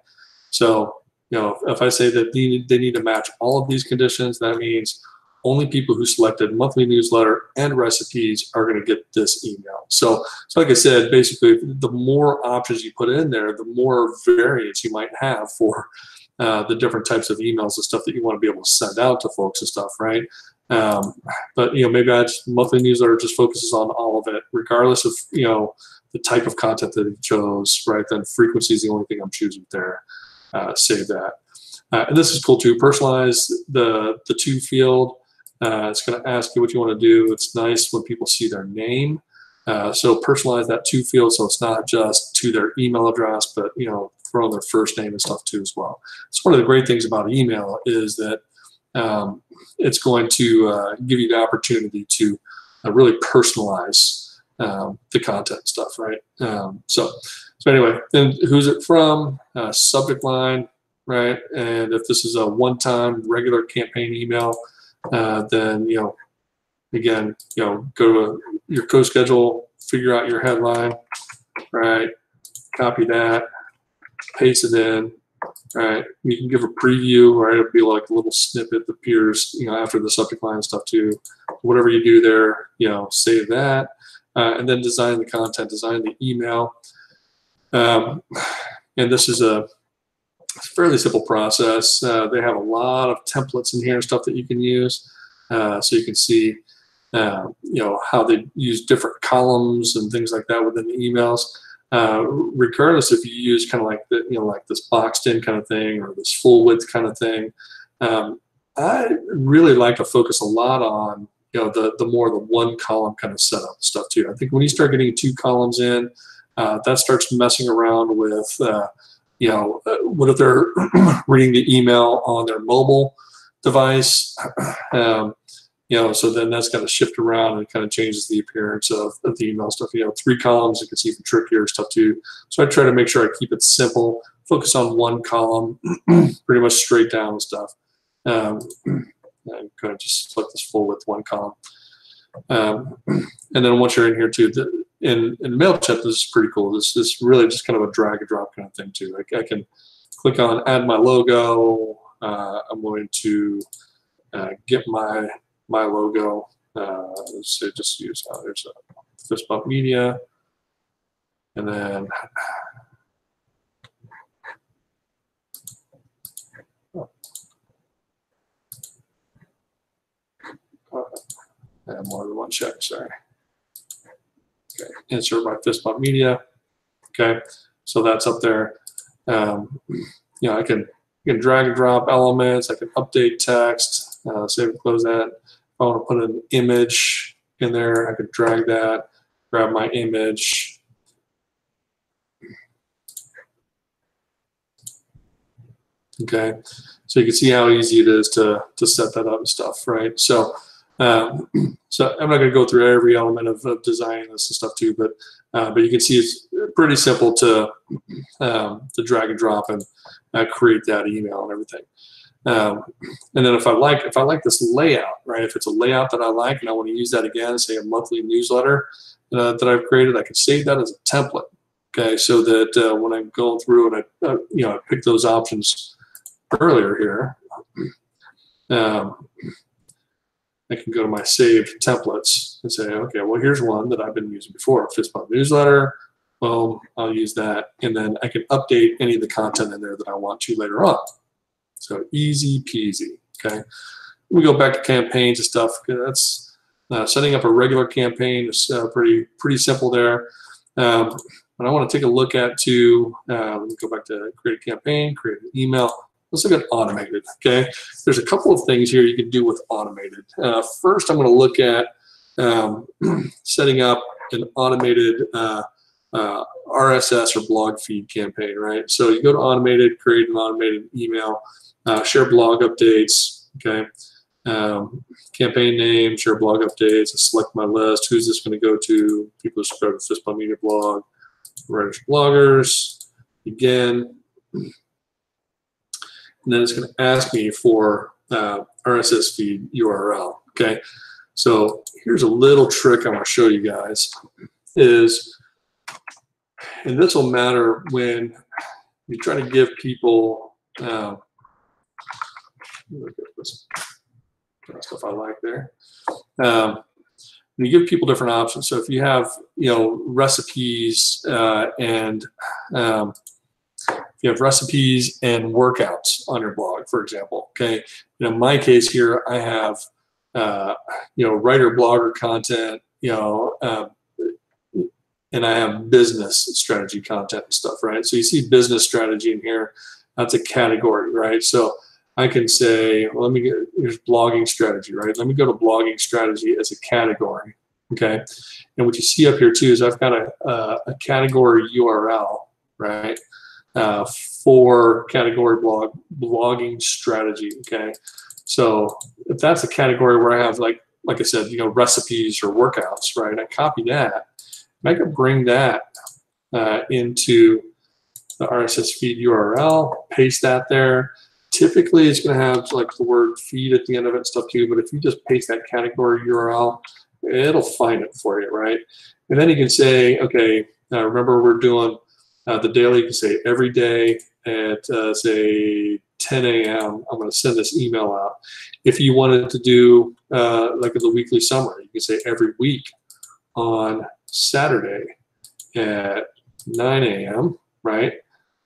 so if I say that they need to match all of these conditions, that means only people who selected monthly newsletter and recipes are going to get this email. So like I said, basically, the more options you put in there, the more variance you might have for the different types of emails and stuff that you want to be able to send out to folks and stuff, right? But maybe monthly newsletter just focuses on all of it, regardless of the type of content that you chose, right? Then frequency is the only thing I'm choosing there. Save that. And this is cool too. Personalize the to field. It's going to ask you what you want to do. It's nice when people see their name. So personalize that to field so it's not just to their email address, but throw in their first name and stuff too as well. It's one of the great things about email is that it's going to give you the opportunity to really personalize the content and stuff, right? So anyway, then who's it from? Subject line, right? And if this is a one-time regular campaign email, then again, go to your co-schedule, figure out your headline, right? Copy that, paste it in, right? You can give a preview, right? It'll be like a little snippet that appears, after the subject line and stuff too. Whatever you do there, save that, and then design the content, design the email. And this is a fairly simple process. They have a lot of templates in here and stuff that you can use, so you can see, how they use different columns and things like that within the emails. Regardless if you use kind of like like this boxed in kind of thing or this full width kind of thing, I really like to focus a lot on the more the one column kind of setup stuff too. I think when you start getting 2 columns in, that starts messing around with what if they're reading the email on their mobile device. So then that's got to shift around and it kind of changes the appearance of the email stuff. 3 columns, it gets even trickier stuff too. So I try to make sure I keep it simple, focus on 1 column, pretty much straight down and stuff. I'm going to just select this full width 1 column. And then once you're in here too, in MailChimp, this is pretty cool. This is really just kind of a drag and drop kind of thing too. I can click on add my logo. I'm going to get my logo. So just use there's a Fist Bump Media, and then I have more than one check. Sorry. Okay, insert by Fist Bump Media. Okay, so that's up there. I can drag and drop elements. I can update text. Save and close that. If I want to put an image in there, I could drag that, grab my image. Okay, so you can see how easy it is to set that up and stuff, right? So, so I'm not going to go through every element of designing this and stuff too, but you can see it's pretty simple to drag and drop and create that email and everything. And then if I like this layout, right? If it's a layout that I like and I want to use that again, say a monthly newsletter that I've created, I can save that as a template. Okay, so that when I'm going through and I pick those options earlier here, I can go to my saved templates and say, okay, well, here's one that I've been using before, Fist Bump Newsletter. Boom, I'll use that, and then I can update any of the content in there that I want to later on. So easy peasy. Okay, we go back to campaigns and stuff. That's setting up a regular campaign is pretty simple there. But I want to take a look at let me go back to create a campaign, create an email. Let's look at automated. Okay, there's a couple of things here you can do with automated. First, I'm going to look at setting up an automated RSS or blog feed campaign, right? So you go to automated, create an automated email, share blog updates, okay? Campaign name, share blog updates, select my list. Who's this going to go to? People who subscribe to Fist Bump Media blog, writers, bloggers, begin. And then it's going to ask me for RSS feed URL. Okay, so here's a little trick I want to show you guys is, and this will matter when you try to give people. Look at this stuff I like there. You give people different options. So if you have, recipes and if you have recipes and workouts on your blog, for example, okay. In my case here, I have, writer blogger content, and I have business strategy content and stuff, right? So you see business strategy in here. That's a category, right? So I can say, well, here's blogging strategy, right? Let me go to blogging strategy as a category, okay? And what you see up here too is I've got a category URL, right? For category blogging strategy, okay? So if that's a category where I have like I said, recipes or workouts, right? I copy that, and I can bring that into the RSS feed URL, paste that there. Typically, it's going to have like the word feed at the end of it and stuff too, but if you just paste that category URL, it'll find it for you, right? And then you can say, okay, remember we're doing the daily, you can say every day at, say, 10 a.m., I'm going to send this email out. If you wanted to do like the weekly summary, you can say every week on Saturday at 9 a.m., right?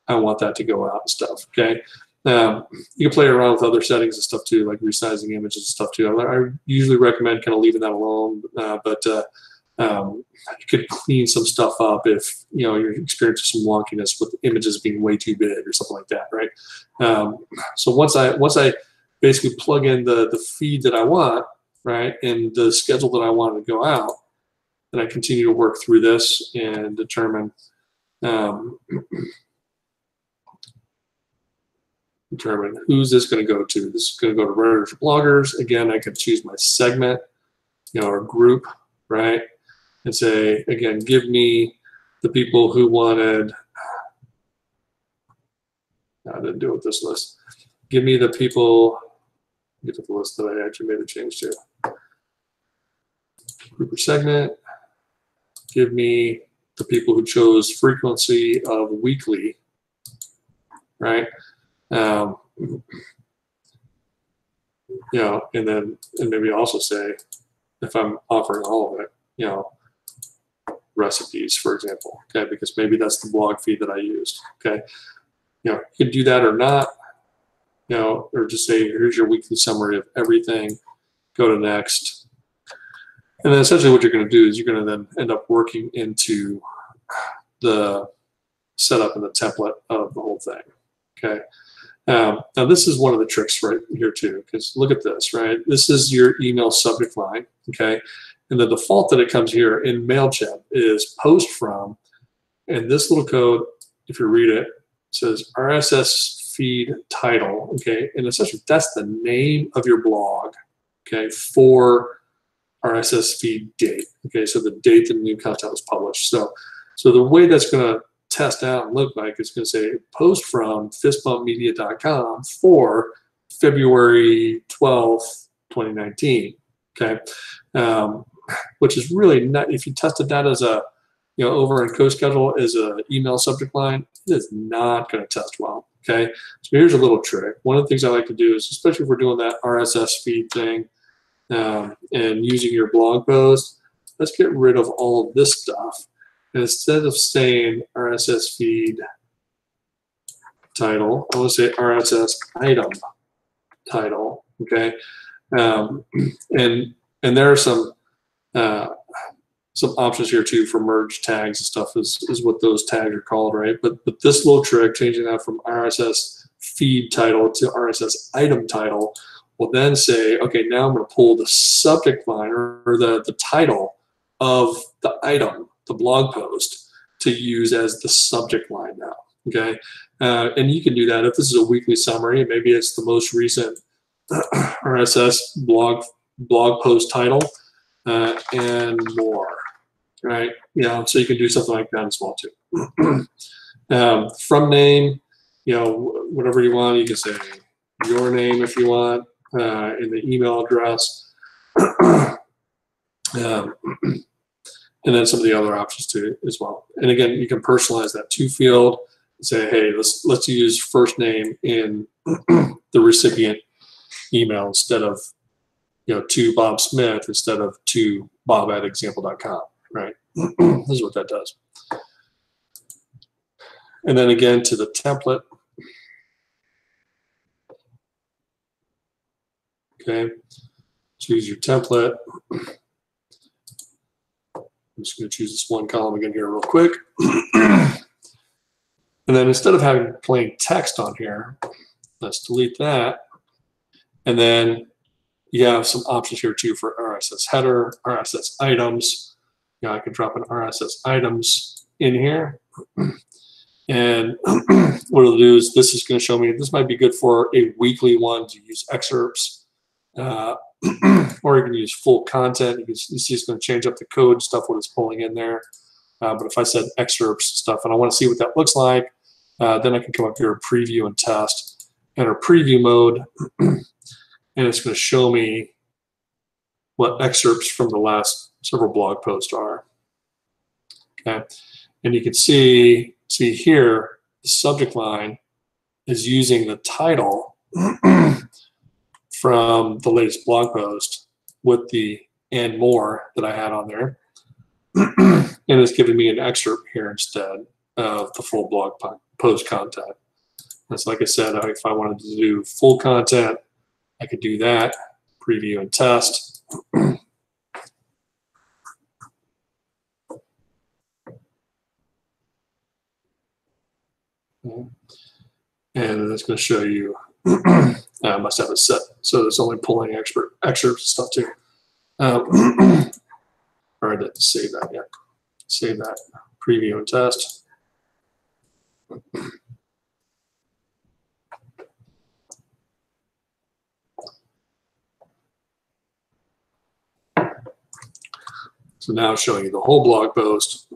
I want that to go out and stuff, okay? You can play around with other settings and stuff too, like resizing images and stuff too. I usually recommend kind of leaving that alone, but you could clean some stuff up if you're experiencing some wonkiness with images being way too big or something like that, right? So once I basically plug in the feed that I want, right, and the schedule that I want to go out, then I continue to work through this and determine who's this going to go to. This is going to go to writers or bloggers. Again, I could choose my segment, or group, right? And say, again, give me the people who wanted, I didn't do it with this list. Give me the people, get to the list that I actually made a change to. Group or segment, give me the people who chose frequency of weekly, right? And maybe also say, if I'm offering all of it, recipes, for example, okay, because maybe that's the blog feed that I used, okay. You can do that or not, or just say, here's your weekly summary of everything, go to next. And then essentially what you're going to do is you're going to then end up working into the setup and the template of the whole thing, okay. Now this is one of the tricks right here too, because look at this, right? This is your email subject line, okay? And the default that it comes here in MailChimp is post from, and this little code, if you read it, says RSS feed title, okay? And essentially that's the name of your blog, okay, for RSS feed date, okay? So the date that the new content was published. So the way that's going to test out and look like it's going to say post from fistbumpmedia.com for February 12th, 2019, okay? Which is really not, if you tested that as a, over in CoSchedule as a email subject line, it is not going to test well, okay? So here's a little trick. One of the things I like to do is, especially if we're doing that RSS feed thing and using your blog post, let's get rid of all of this stuff. And instead of saying RSS feed title, I want to say RSS item title, okay? And there are some options here too for merge tags and stuff is what those tags are called, right? But this little trick, changing that from RSS feed title to RSS item title, will then say, okay, now I'm going to pull the subject line or the title of the item, the blog post, to use as the subject line now, okay? And you can do that if this is a weekly summary. Maybe it's the most recent RSS blog post title and more, right? So you can do something like that as well too. From name, whatever you want. You can say your name if you want. and the email address, and then some of the other options too as well. And again, you can personalize that to field and say, hey, let's use first name in the recipient email instead of, to Bob Smith instead of to bob@example.com, right? This is what that does. And then again to the template. Okay, choose your template. I'm just going to choose this one column again here real quick. And then instead of having plain text on here, let's delete that. And then you have some options here too for RSS header, RSS items. I can drop an RSS items in here. And what it'll do is this is going to show me, this might be good for a weekly one to use excerpts. Or you can use full content. You see it's going to change up the code and stuff, what it's pulling in there. But if I said excerpts stuff and I want to see what that looks like, then I can come up here and preview and test. Enter preview mode, and it's going to show me what excerpts from the last several blog posts are. Okay, and you can see here the subject line is using the title from the latest blog post with the and more that I had on there. And it's giving me an excerpt here instead of the full blog post content. That's like I said, if I wanted to do full content, I could do that, preview and test. And it's going to show you, I must have it set so it's only pulling excerpts and stuff too. Or I didn't save that yet. Save that, preview and test. So now it's showing you the whole blog post.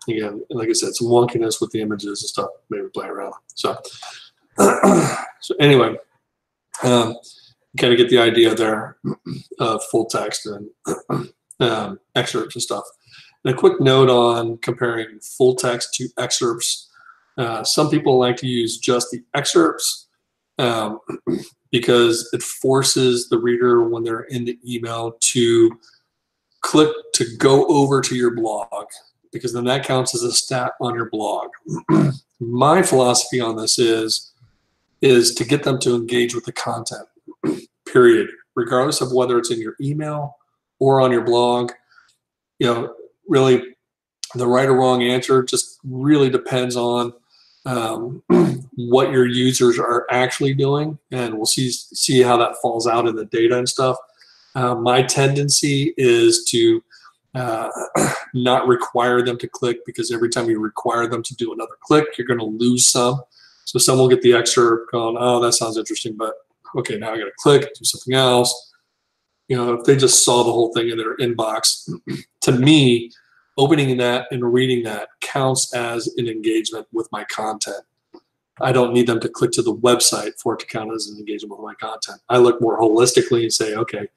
Again, like I said, some wonkiness with the images and stuff, maybe play around. So, so anyway, kind of get the idea there of full text and excerpts and stuff. And a quick note on comparing full text to excerpts. Some people like to use just the excerpts because it forces the reader when they're in the email to click to go over to your blog, because then that counts as a stat on your blog. My philosophy on this is to get them to engage with the content, period, regardless of whether it's in your email or on your blog. Really the right or wrong answer just really depends on what your users are actually doing, and we'll see how that falls out in the data and stuff. My tendency is to not require them to click, because every time you require them to do another click, you're going to lose some. So some will get the excerpt going, oh, that sounds interesting, but okay, now I got to click, do something else. If they just saw the whole thing in their inbox, to me, opening that and reading that counts as an engagement with my content. I don't need them to click to the website for it to count as an engagement with my content. I look more holistically and say, okay,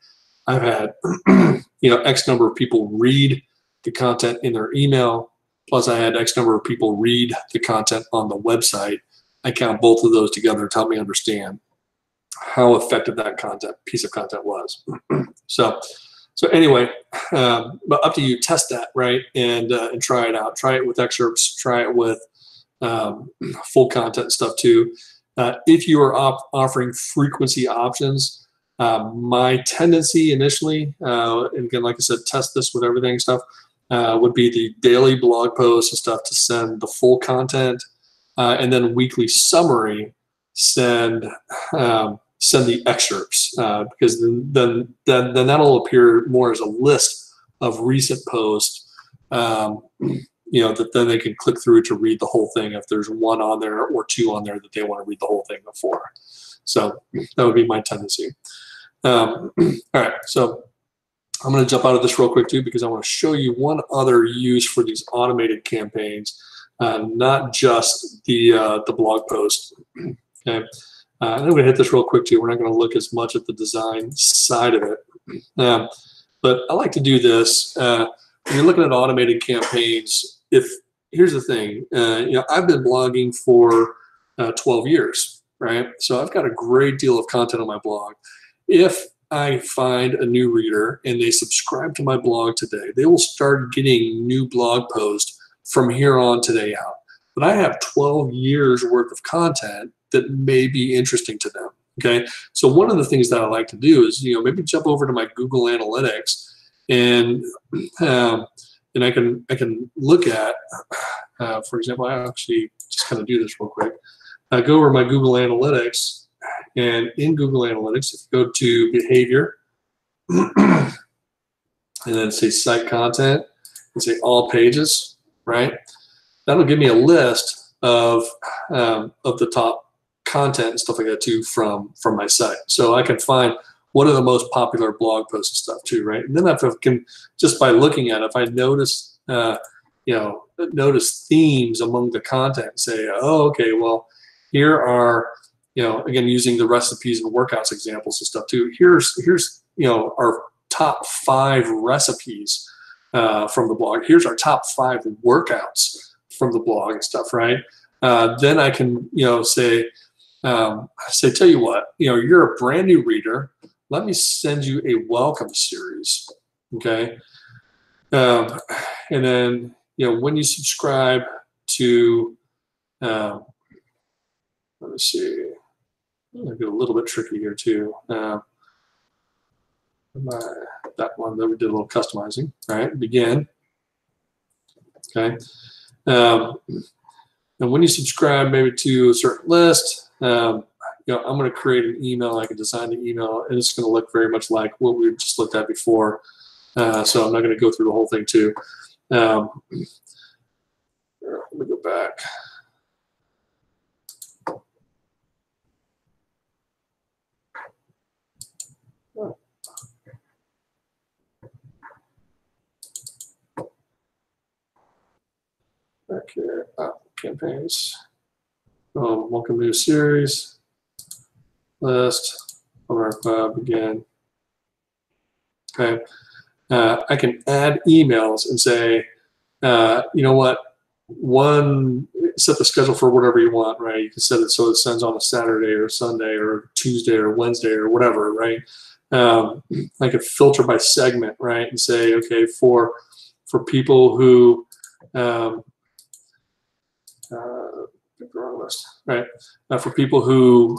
I've had X number of people read the content in their email, plus I had X number of people read the content on the website. I count both of those together to help me understand how effective that piece of content was. So anyway, but up to you. Test that, right, and try it out. Try it with excerpts. Try it with full content stuff too. If you are offering frequency options, my tendency initially, and again, like I said, test this with everything stuff, would be the daily blog posts and stuff to send the full content, and then weekly summary send the excerpts, because then that'll appear more as a list of recent posts, that then they can click through to read the whole thing if there's one on there or two on there that they want to read the whole thing before. So that would be my tendency. All right, so I'm going to jump out of this real quick too, because I want to show you one other use for these automated campaigns, not just the blog post. Okay, And I'm going to hit this real quick too. We're not going to look as much at the design side of it. But I like to do this. When you're looking at automated campaigns, here's the thing, I've been blogging for 12 years, right? So I've got a great deal of content on my blog. If I find a new reader and they subscribe to my blog today, they will start getting new blog posts from here on today out. But I have 12 years worth of content that may be interesting to them. Okay, so one of the things that I like to do is, maybe jump over to my Google Analytics, and I can look at, for example, I actually just kind of do this real quick. I go over my Google Analytics, and in Google Analytics, if you go to behavior, and then say site content, and say all pages, right? That'll give me a list of the top content and stuff like that too from my site. So I can find what are the most popular blog posts and stuff too, right? And then if I can, just by looking at it, if I notice notice themes among the content, say, oh, okay, well, here are, again, using the recipes and workouts examples and stuff too. Here's our top 5 recipes from the blog. Here's our top 5 workouts from the blog and stuff, right? Then I can, say, tell you what, you're a brand new reader. Let me send you a welcome series, okay? And then, when you subscribe to, let me see, I'll get a little bit tricky here too. That one that we did a little customizing, right? Begin, okay? And when you subscribe maybe to a certain list, I'm going to create an email. I can design the email, and it's going to look very much like what we just looked at before. So I'm not going to go through the whole thing too. Let me go back. Back here, campaigns. Welcome to a series. List. Begin. Okay. I can add emails and say, you know what? Set the schedule for whatever you want, right? You can set it so it sends on a Saturday or Sunday or Tuesday or Wednesday or whatever, right? I could filter by segment, right? And say, okay, for people who right? For people who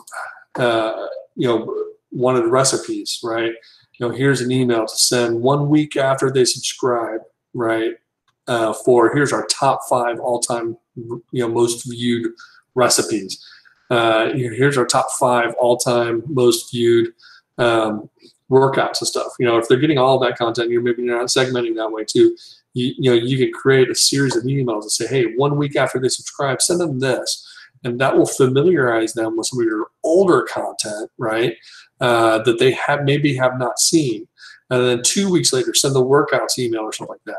wanted recipes, right? Here's an email to send 1 week after they subscribe, right? For here's our top 5 all-time, most viewed recipes. Here's our top 5 all-time most viewed workouts and stuff. If they're getting all of that content, maybe you're not segmenting that way too. You can create a series of emails and say, hey, 1 week after they subscribe, send them this. And that will familiarize them with some of your older content, right? That they maybe have not seen. And then 2 weeks later, send the workouts email or something like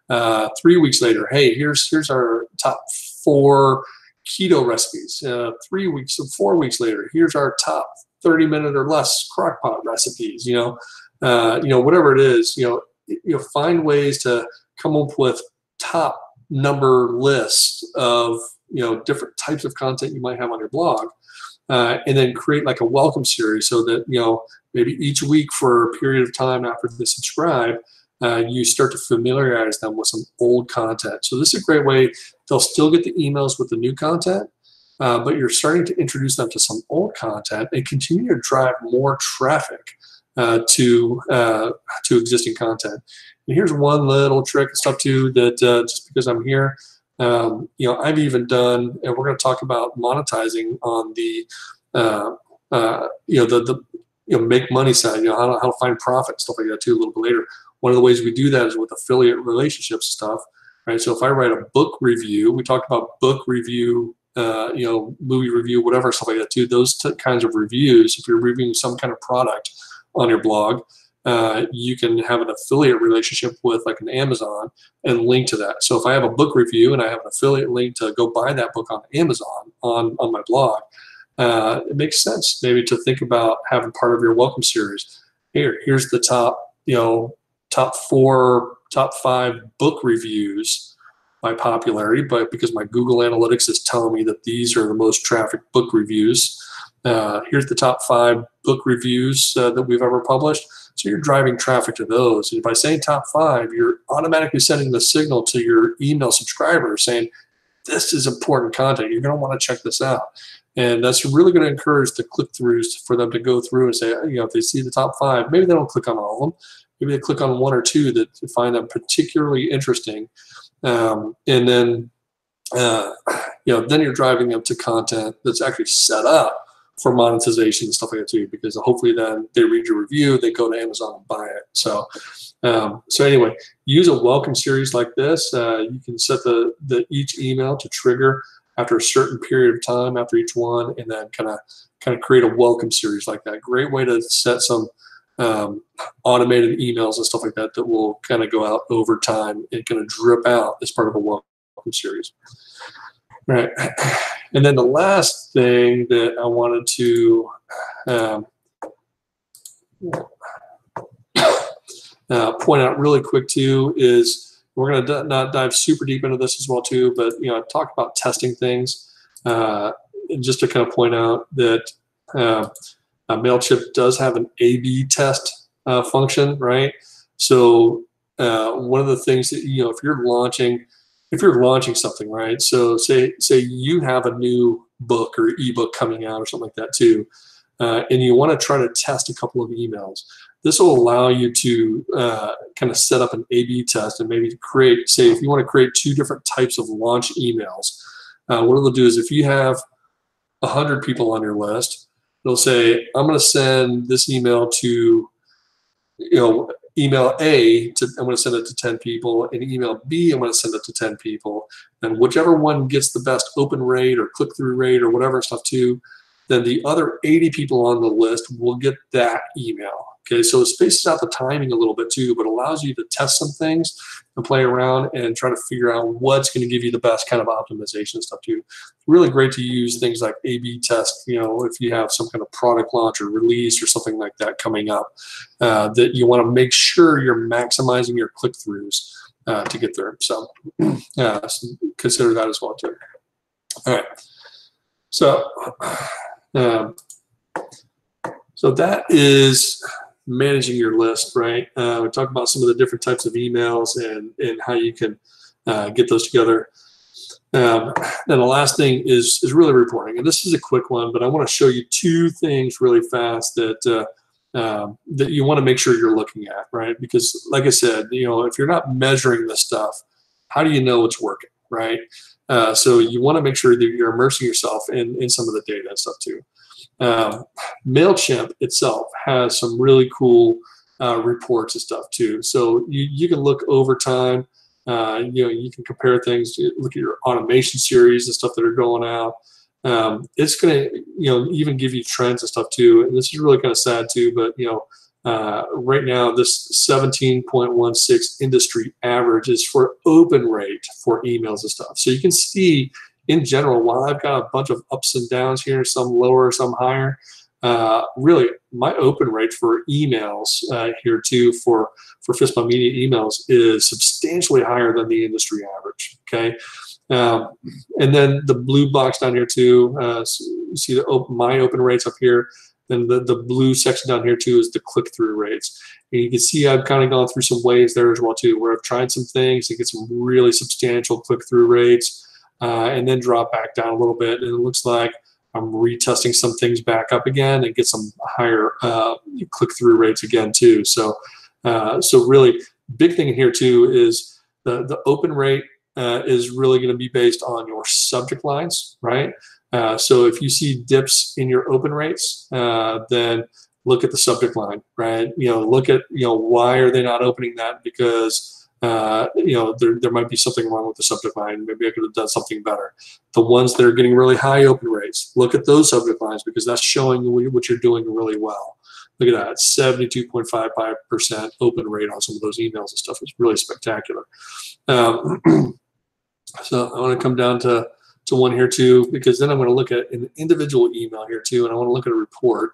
that. 3 weeks later, hey, here's our top 4 keto recipes. 4 weeks later, here's our top 30-minute or less crockpot recipes. Whatever it is, find ways to come up with top number lists of different types of content you might have on your blog, and then create like a welcome series so that maybe each week for a period of time after they subscribe, you start to familiarize them with some old content. So this is a great way. They'll still get the emails with the new content, but you're starting to introduce them to some old content and continue to drive more traffic to existing content. And here's one little trick and stuff too that just because I'm here, I've even done, and we're going to talk about monetizing on the make money side, how to find profit, stuff like that too a little bit later. One of the ways we do that is with affiliate relationships stuff, right? So if I write a book review, we talked about book review, movie review, whatever, stuff like that too. Those kinds of reviews, if you're reviewing some kind of product on your blog, you can have an affiliate relationship with like an Amazon and link to that. So if I have a book review and I have an affiliate link to go buy that book on Amazon on my blog, it makes sense maybe to think about having part of your welcome series. Here's the top 5 book reviews by popularity, but because my Google Analytics is telling me that these are the most trafficked book reviews. Here's the top 5 book reviews that we've ever published. So you're driving traffic to those. And by saying top 5, you're automatically sending the signal to your email subscribers saying, this is important content. You're going to want to check this out. And that's really going to encourage the click-throughs for them to go through and say, if they see the top 5, maybe they don't click on all of them. Maybe they click on 1 or 2 that find them particularly interesting. And then, then you're driving them to content that's actually set up for monetization and stuff like that too, because hopefully then they read your review, they go to Amazon and buy it. So, so anyway, use a welcome series like this. You can set each email to trigger after a certain period of time after each one, and then kind of create a welcome series like that. Great way to set some automated emails and stuff like that that will kind of go out over time and kind of drip out as part of a welcome series. All right. And then the last thing that I wanted to point out really quick too is we're going to not dive super deep into this as well too, but I talked about testing things, and just to kind of point out that MailChimp does have an A/B test function, right? So one of the things that if you're launching something, right? So say you have a new book or ebook coming out or something like that too, and you want to try to test a couple of emails. This will allow you to kind of set up an A/B test and maybe create, say, if you want to create 2 different types of launch emails. What it'll do is if you have 100 people on your list, it'll say, I'm going to send this email to, email A, I'm going to send it to 10 people, and email B, I'm going to send it to 10 people. And whichever one gets the best open rate or click-through rate or whatever stuff too, then the other 80 people on the list will get that email. Okay, so it spaces out the timing a little bit too, but allows you to test some things and play around and try to figure out what's going to give you the best kind of optimization stuff too. Really great to use things like A/B test, if you have some kind of product launch or release or something like that coming up, that you want to make sure you're maximizing your click-throughs to get there. So, so consider that as well too. All right, so so that is managing your list, right? We talked about some of the different types of emails and how you can get those together. Then the last thing is really reporting, and this is a quick one, but I want to show you 2 things really fast that that you want to make sure you're looking at, right? Because, like I said, if you're not measuring this stuff, how do you know it's working, right? So you want to make sure that you're immersing yourself in some of the data and stuff too. MailChimp itself has some really cool reports and stuff too. So you can look over time. You can compare things. Look at your automation series and stuff that are going out. It's going to even give you trends and stuff too. And this is really kind of sad too. But right now this 17.16 industry average is for open rate for emails and stuff. So you can see, in general, while I've got a bunch of ups and downs here, some lower, some higher, really my open rate for emails here too for Fistbump Media emails is substantially higher than the industry average. Okay, and then the blue box down here too. So you see my open rates up here. Then the blue section down here too is the click-through rates. And you can see I've kind of gone through some waves there as well too, where I've tried some things to get some really substantial click-through rates. And then drop back down a little bit, and it looks like I'm retesting some things back up again and get some higher click-through rates again too. So, so really big thing here too is the open rate is really going to be based on your subject lines, right? So if you see dips in your open rates, then look at the subject line, right? Look at why are they not opening that? Because there might be something wrong with the subject line. Maybe I could have done something better. The ones that are getting really high open rates, look at those subject lines because that's showing what you're doing really well. Look at that, 72.55% open rate on some of those emails and stuff. It's really spectacular. So I want to come down to one here too, because then I'm going to look at an individual email here too, and I want to look at a report.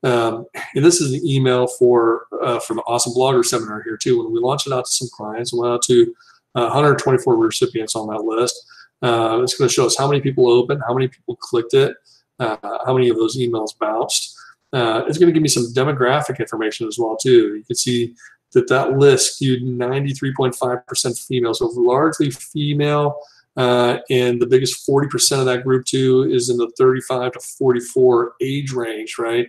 And this is an email for the Awesome Blogger Seminar here too. When we launched it out to some clients, we went out to 124 recipients on that list. It's going to show us how many people opened, how many people clicked it, how many of those emails bounced. It's going to give me some demographic information as well too. You can see that list skewed 93.5% female, so largely female, and the biggest 40% of that group too is in the 35 to 44 age range, right?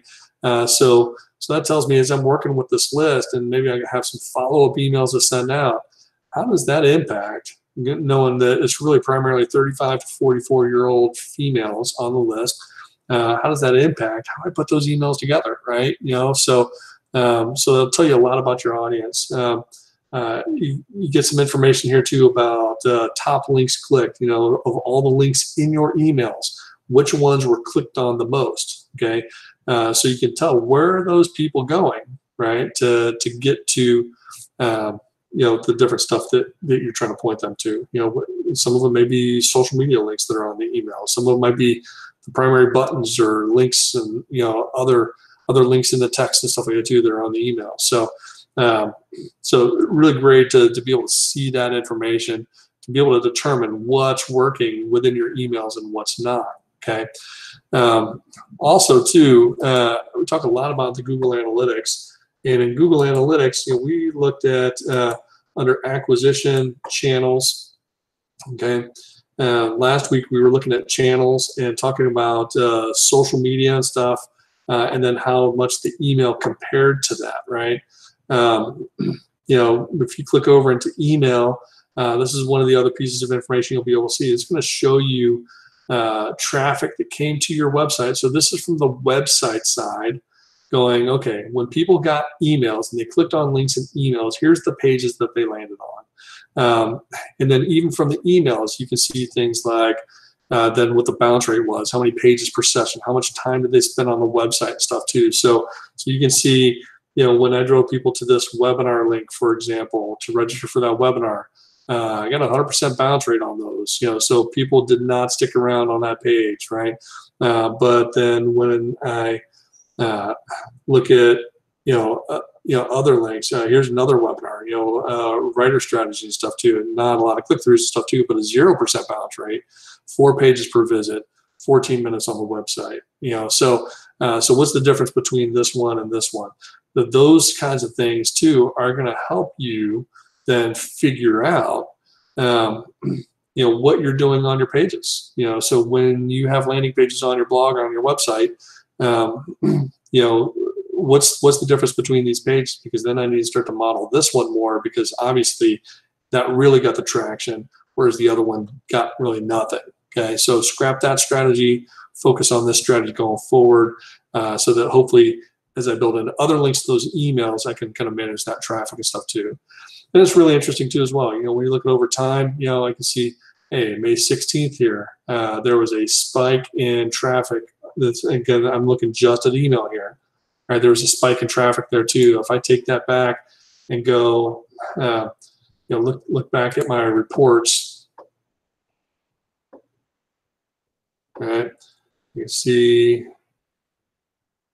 So that tells me as I'm working with this list, and maybe I have some follow-up emails to send out, how does that impact, knowing that it's really primarily 35 to 44-year-old females on the list? How does that impact how I put those emails together, right? So it'll tell you a lot about your audience. You get some information here too about top links clicked, of all the links in your emails, which ones were clicked on the most, okay? So you can tell where are those people going, right, to get to, the different stuff that you're trying to point them to. Some of them may be social media links that are on the email. Some of them might be the primary buttons or links and, other links in the text and stuff like that too that are on the email. So really great to be able to see that information, to be able to determine what's working within your emails and what's not, okay? Also too, we talk a lot about the Google Analytics, and in Google Analytics, we looked at under acquisition channels, okay? Last week we were looking at channels and talking about social media and stuff, and then how much the email compared to that, right? If you click over into email, this is one of the other pieces of information you'll be able to see. It's going to show you traffic that came to your website. So this is from the website side, going, okay, when people got emails and they clicked on links in emails, here's the pages that they landed on. And then even from the emails, you can see things like then what the bounce rate was, how many pages per session, how much time did they spend on the website and stuff too. So you can see, when I drove people to this webinar link, for example, to register for that webinar, I got a 100% bounce rate on those. So people did not stick around on that page, right? But then when I look at other links, here's another webinar, writer strategy and stuff too, and not a lot of click-throughs and stuff too, but a 0% bounce rate, 4 pages per visit, 14 minutes on the website. So what's the difference between this one and this one? Those kinds of things too are going to help you then figure out what you're doing on your pages. So when you have landing pages on your blog or on your website, what's the difference between these pages? Because then I need to start to model this one more, because obviously that really got the traction, whereas the other one got really nothing. Okay, so scrap that strategy, focus on this strategy going forward, so that hopefully as I build in other links to those emails, I can kind of manage that traffic and stuff too. And it's really interesting too as well. When you look at over time, I can see, hey, May 16th here, there was a spike in traffic. Again, I'm looking just at email here. Right, there was a spike in traffic there too. If I take that back and go, look back at my reports, right? You can see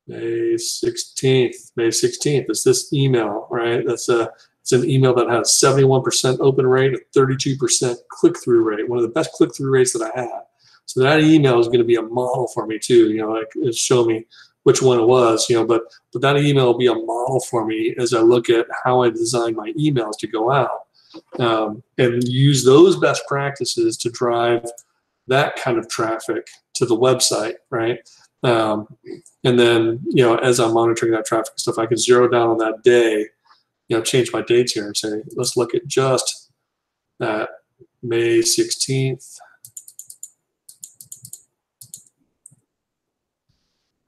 May 16th. May 16th is this email, right? It's an email that has 71% open rate, a 32% click-through rate, one of the best click-through rates that I have. So that email is going to be a model for me too. It show me which one it was, but that email will be a model for me as I look at how I design my emails to go out, and use those best practices to drive that kind of traffic to the website, right? And then, as I'm monitoring that traffic and stuff, I can zero down on that day, change my dates here and say, let's look at just that May 16th.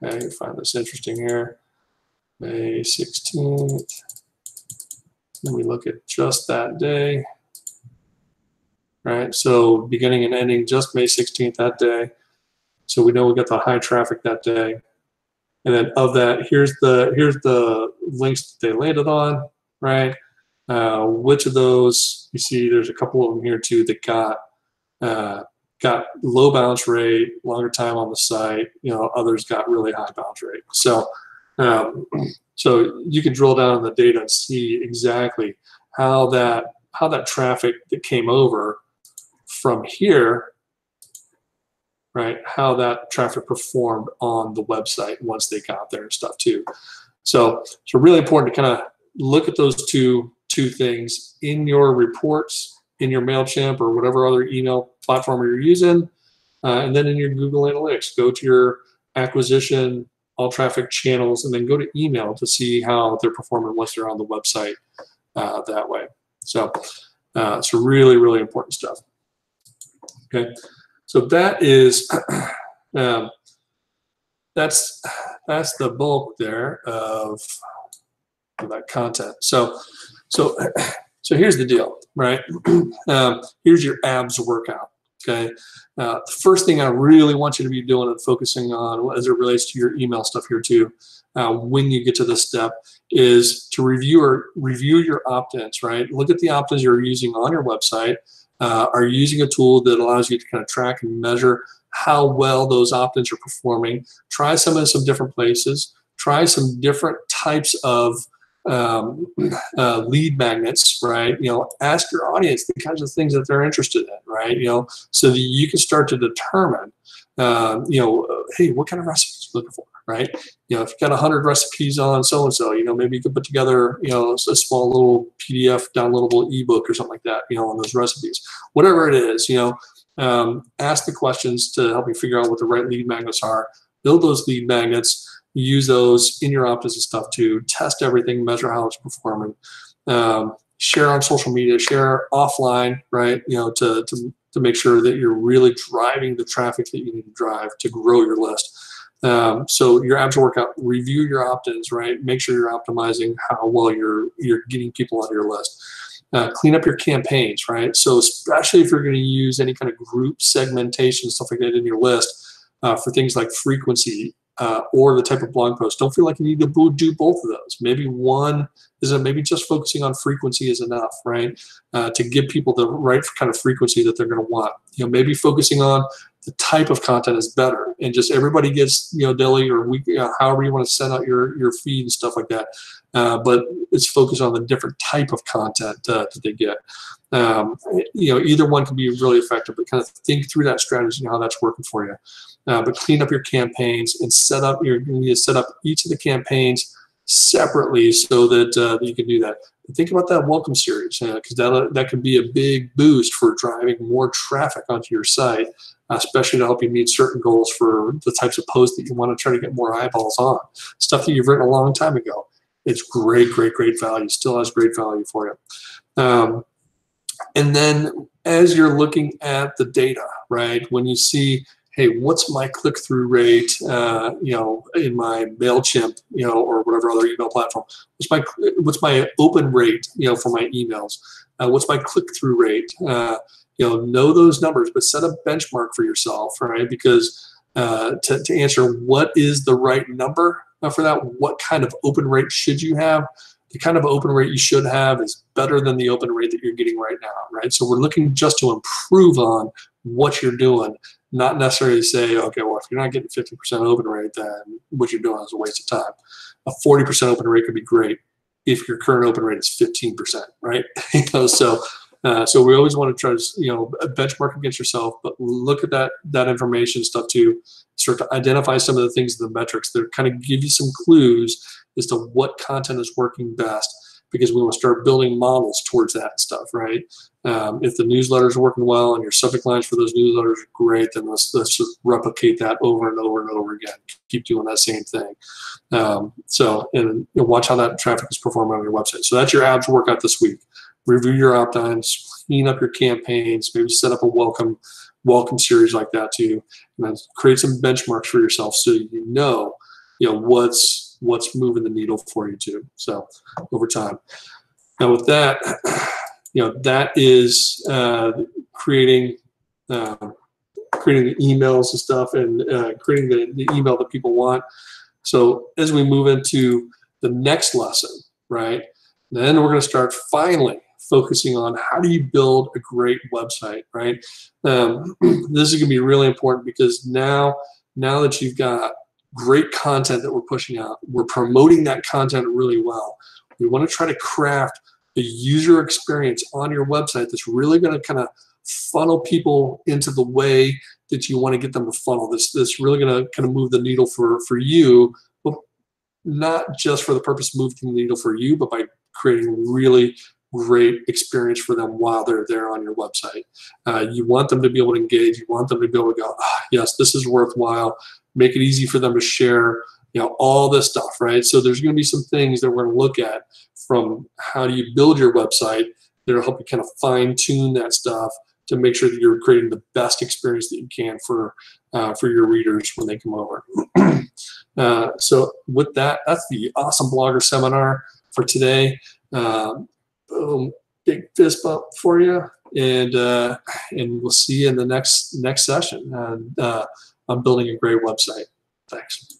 Okay, find this interesting here. May 16th. Then we look at just that day. Right, so beginning and ending just May 16th that day. So we know we got the high traffic that day. And then of that, here's the links that they landed on, right? Which of those, you see there's a couple of them here too that got got low bounce rate, longer time on the site. Others got really high bounce rate. So, so you can drill down on the data and see exactly how that traffic that came over from here, right? How that traffic performed on the website once they got there and stuff too. So it's really important to kind of look at those two things in your reports, in your MailChimp or whatever other email platform you're using, and then in your Google Analytics, go to your acquisition, all traffic channels, and then go to email to see how they're performing once they're on the website that way. So it's really, really important stuff. Okay, so that is that's the bulk there of that content. So here's the deal, right? Here's your abs workout. Okay, the first thing I really want you to be doing and focusing on as it relates to your email stuff here too, when you get to this step, is to review your opt-ins, right? Look at the opt-ins you're using on your website. Are you using a tool that allows you to kind of track and measure how well those opt-ins are performing? Try some different places. Try some different types of lead magnets, right? Ask your audience the kinds of things that they're interested in, right? So that you can start to determine, hey, what kind of recipes are you looking for, right? If you've got 100 recipes on so-and-so, maybe you could put together, a small little PDF downloadable ebook or something like that, on those recipes. Whatever it is, ask the questions to help you figure out what the right lead magnets are. Build those lead magnets. Use those in your opt-ins and stuff to test everything, measure how it's performing. Share on social media, share offline, right? To make sure that you're really driving the traffic that you need to drive to grow your list. So your abs workout, review your opt-ins, right? Make sure you're optimizing how well you're getting people on your list. Clean up your campaigns, right? So especially if you're going to use any kind of group segmentation, stuff like that in your list for things like frequency, or the type of blog post. Don't feel like you need to do both of those. Maybe one isn't, maybe just focusing on frequency is enough, right? To give people the right kind of frequency that they're going to want. Maybe focusing on the type of content is better, and just everybody gets, daily or weekly, however you want to send out your feed and stuff like that. But it's focused on the different type of content that they get. Either one can be really effective, but kind of think through that strategy and how that's working for you. But clean up your campaigns and you need to set up each of the campaigns separately so that you can do that. And think about that welcome series, because that could be a big boost for driving more traffic onto your site, especially to help you meet certain goals for the types of posts that you want to try to get more eyeballs on. Stuff that you've written a long time ago. It's great, great, great value. Still has great value for you. And then as you're looking at the data, right, when you see, hey, what's my click-through rate, in my MailChimp, or whatever other email platform? What's my open rate, for my emails? What's my click-through rate? Know those numbers, but set a benchmark for yourself, right? Because to answer what is the right number for that, what kind of open rate should you have? The kind of open rate you should have is better than the open rate that you're getting right now, right? So we're looking just to improve on what you're doing, not necessarily say, okay, well, if you're not getting 50% open rate, then what you're doing is a waste of time. A 40% open rate could be great if your current open rate is 15%, right? So we always want to try to, benchmark against yourself, but look at that information stuff too. Start to identify some of the things, the metrics that kind of give you some clues as to what content is working best, because we want to start building models towards that stuff, right? If the newsletters are working well and your subject lines for those newsletters are great, then let's just replicate that over and over and over again. Keep doing that same thing. And watch how that traffic is performing on your website. So that's your abs workout this week. Review your opt-ins, clean up your campaigns, maybe set up a welcome series like that too, and then create some benchmarks for yourself so you know what's moving the needle for you too. So over time. Now with that, that is creating the emails and stuff, and creating the email that people want. So as we move into the next lesson, right, then we're going to start finally focusing on how do you build a great website, right? This is going to be really important because now that you've got great content that we're pushing out, we're promoting that content really well. We want to try to craft a user experience on your website that's really going to kind of funnel people into the way that you want to get them to funnel. This really going to kind of move the needle for you, but not just for the purpose of moving the needle for you, but by creating really great experience for them while they're there on your website. You want them to be able to engage. You want them to be able to go, yes, this is worthwhile. Make it easy for them to share, all this stuff, right? So there's going to be some things that we're going to look at from how do you build your website that'll help you kind of fine tune that stuff to make sure that you're creating the best experience that you can for your readers when they come over. So with that, that's the Awesome Blogger Seminar for today. Boom, big fist bump for you, and we'll see you in the next session on building a great website. Thanks.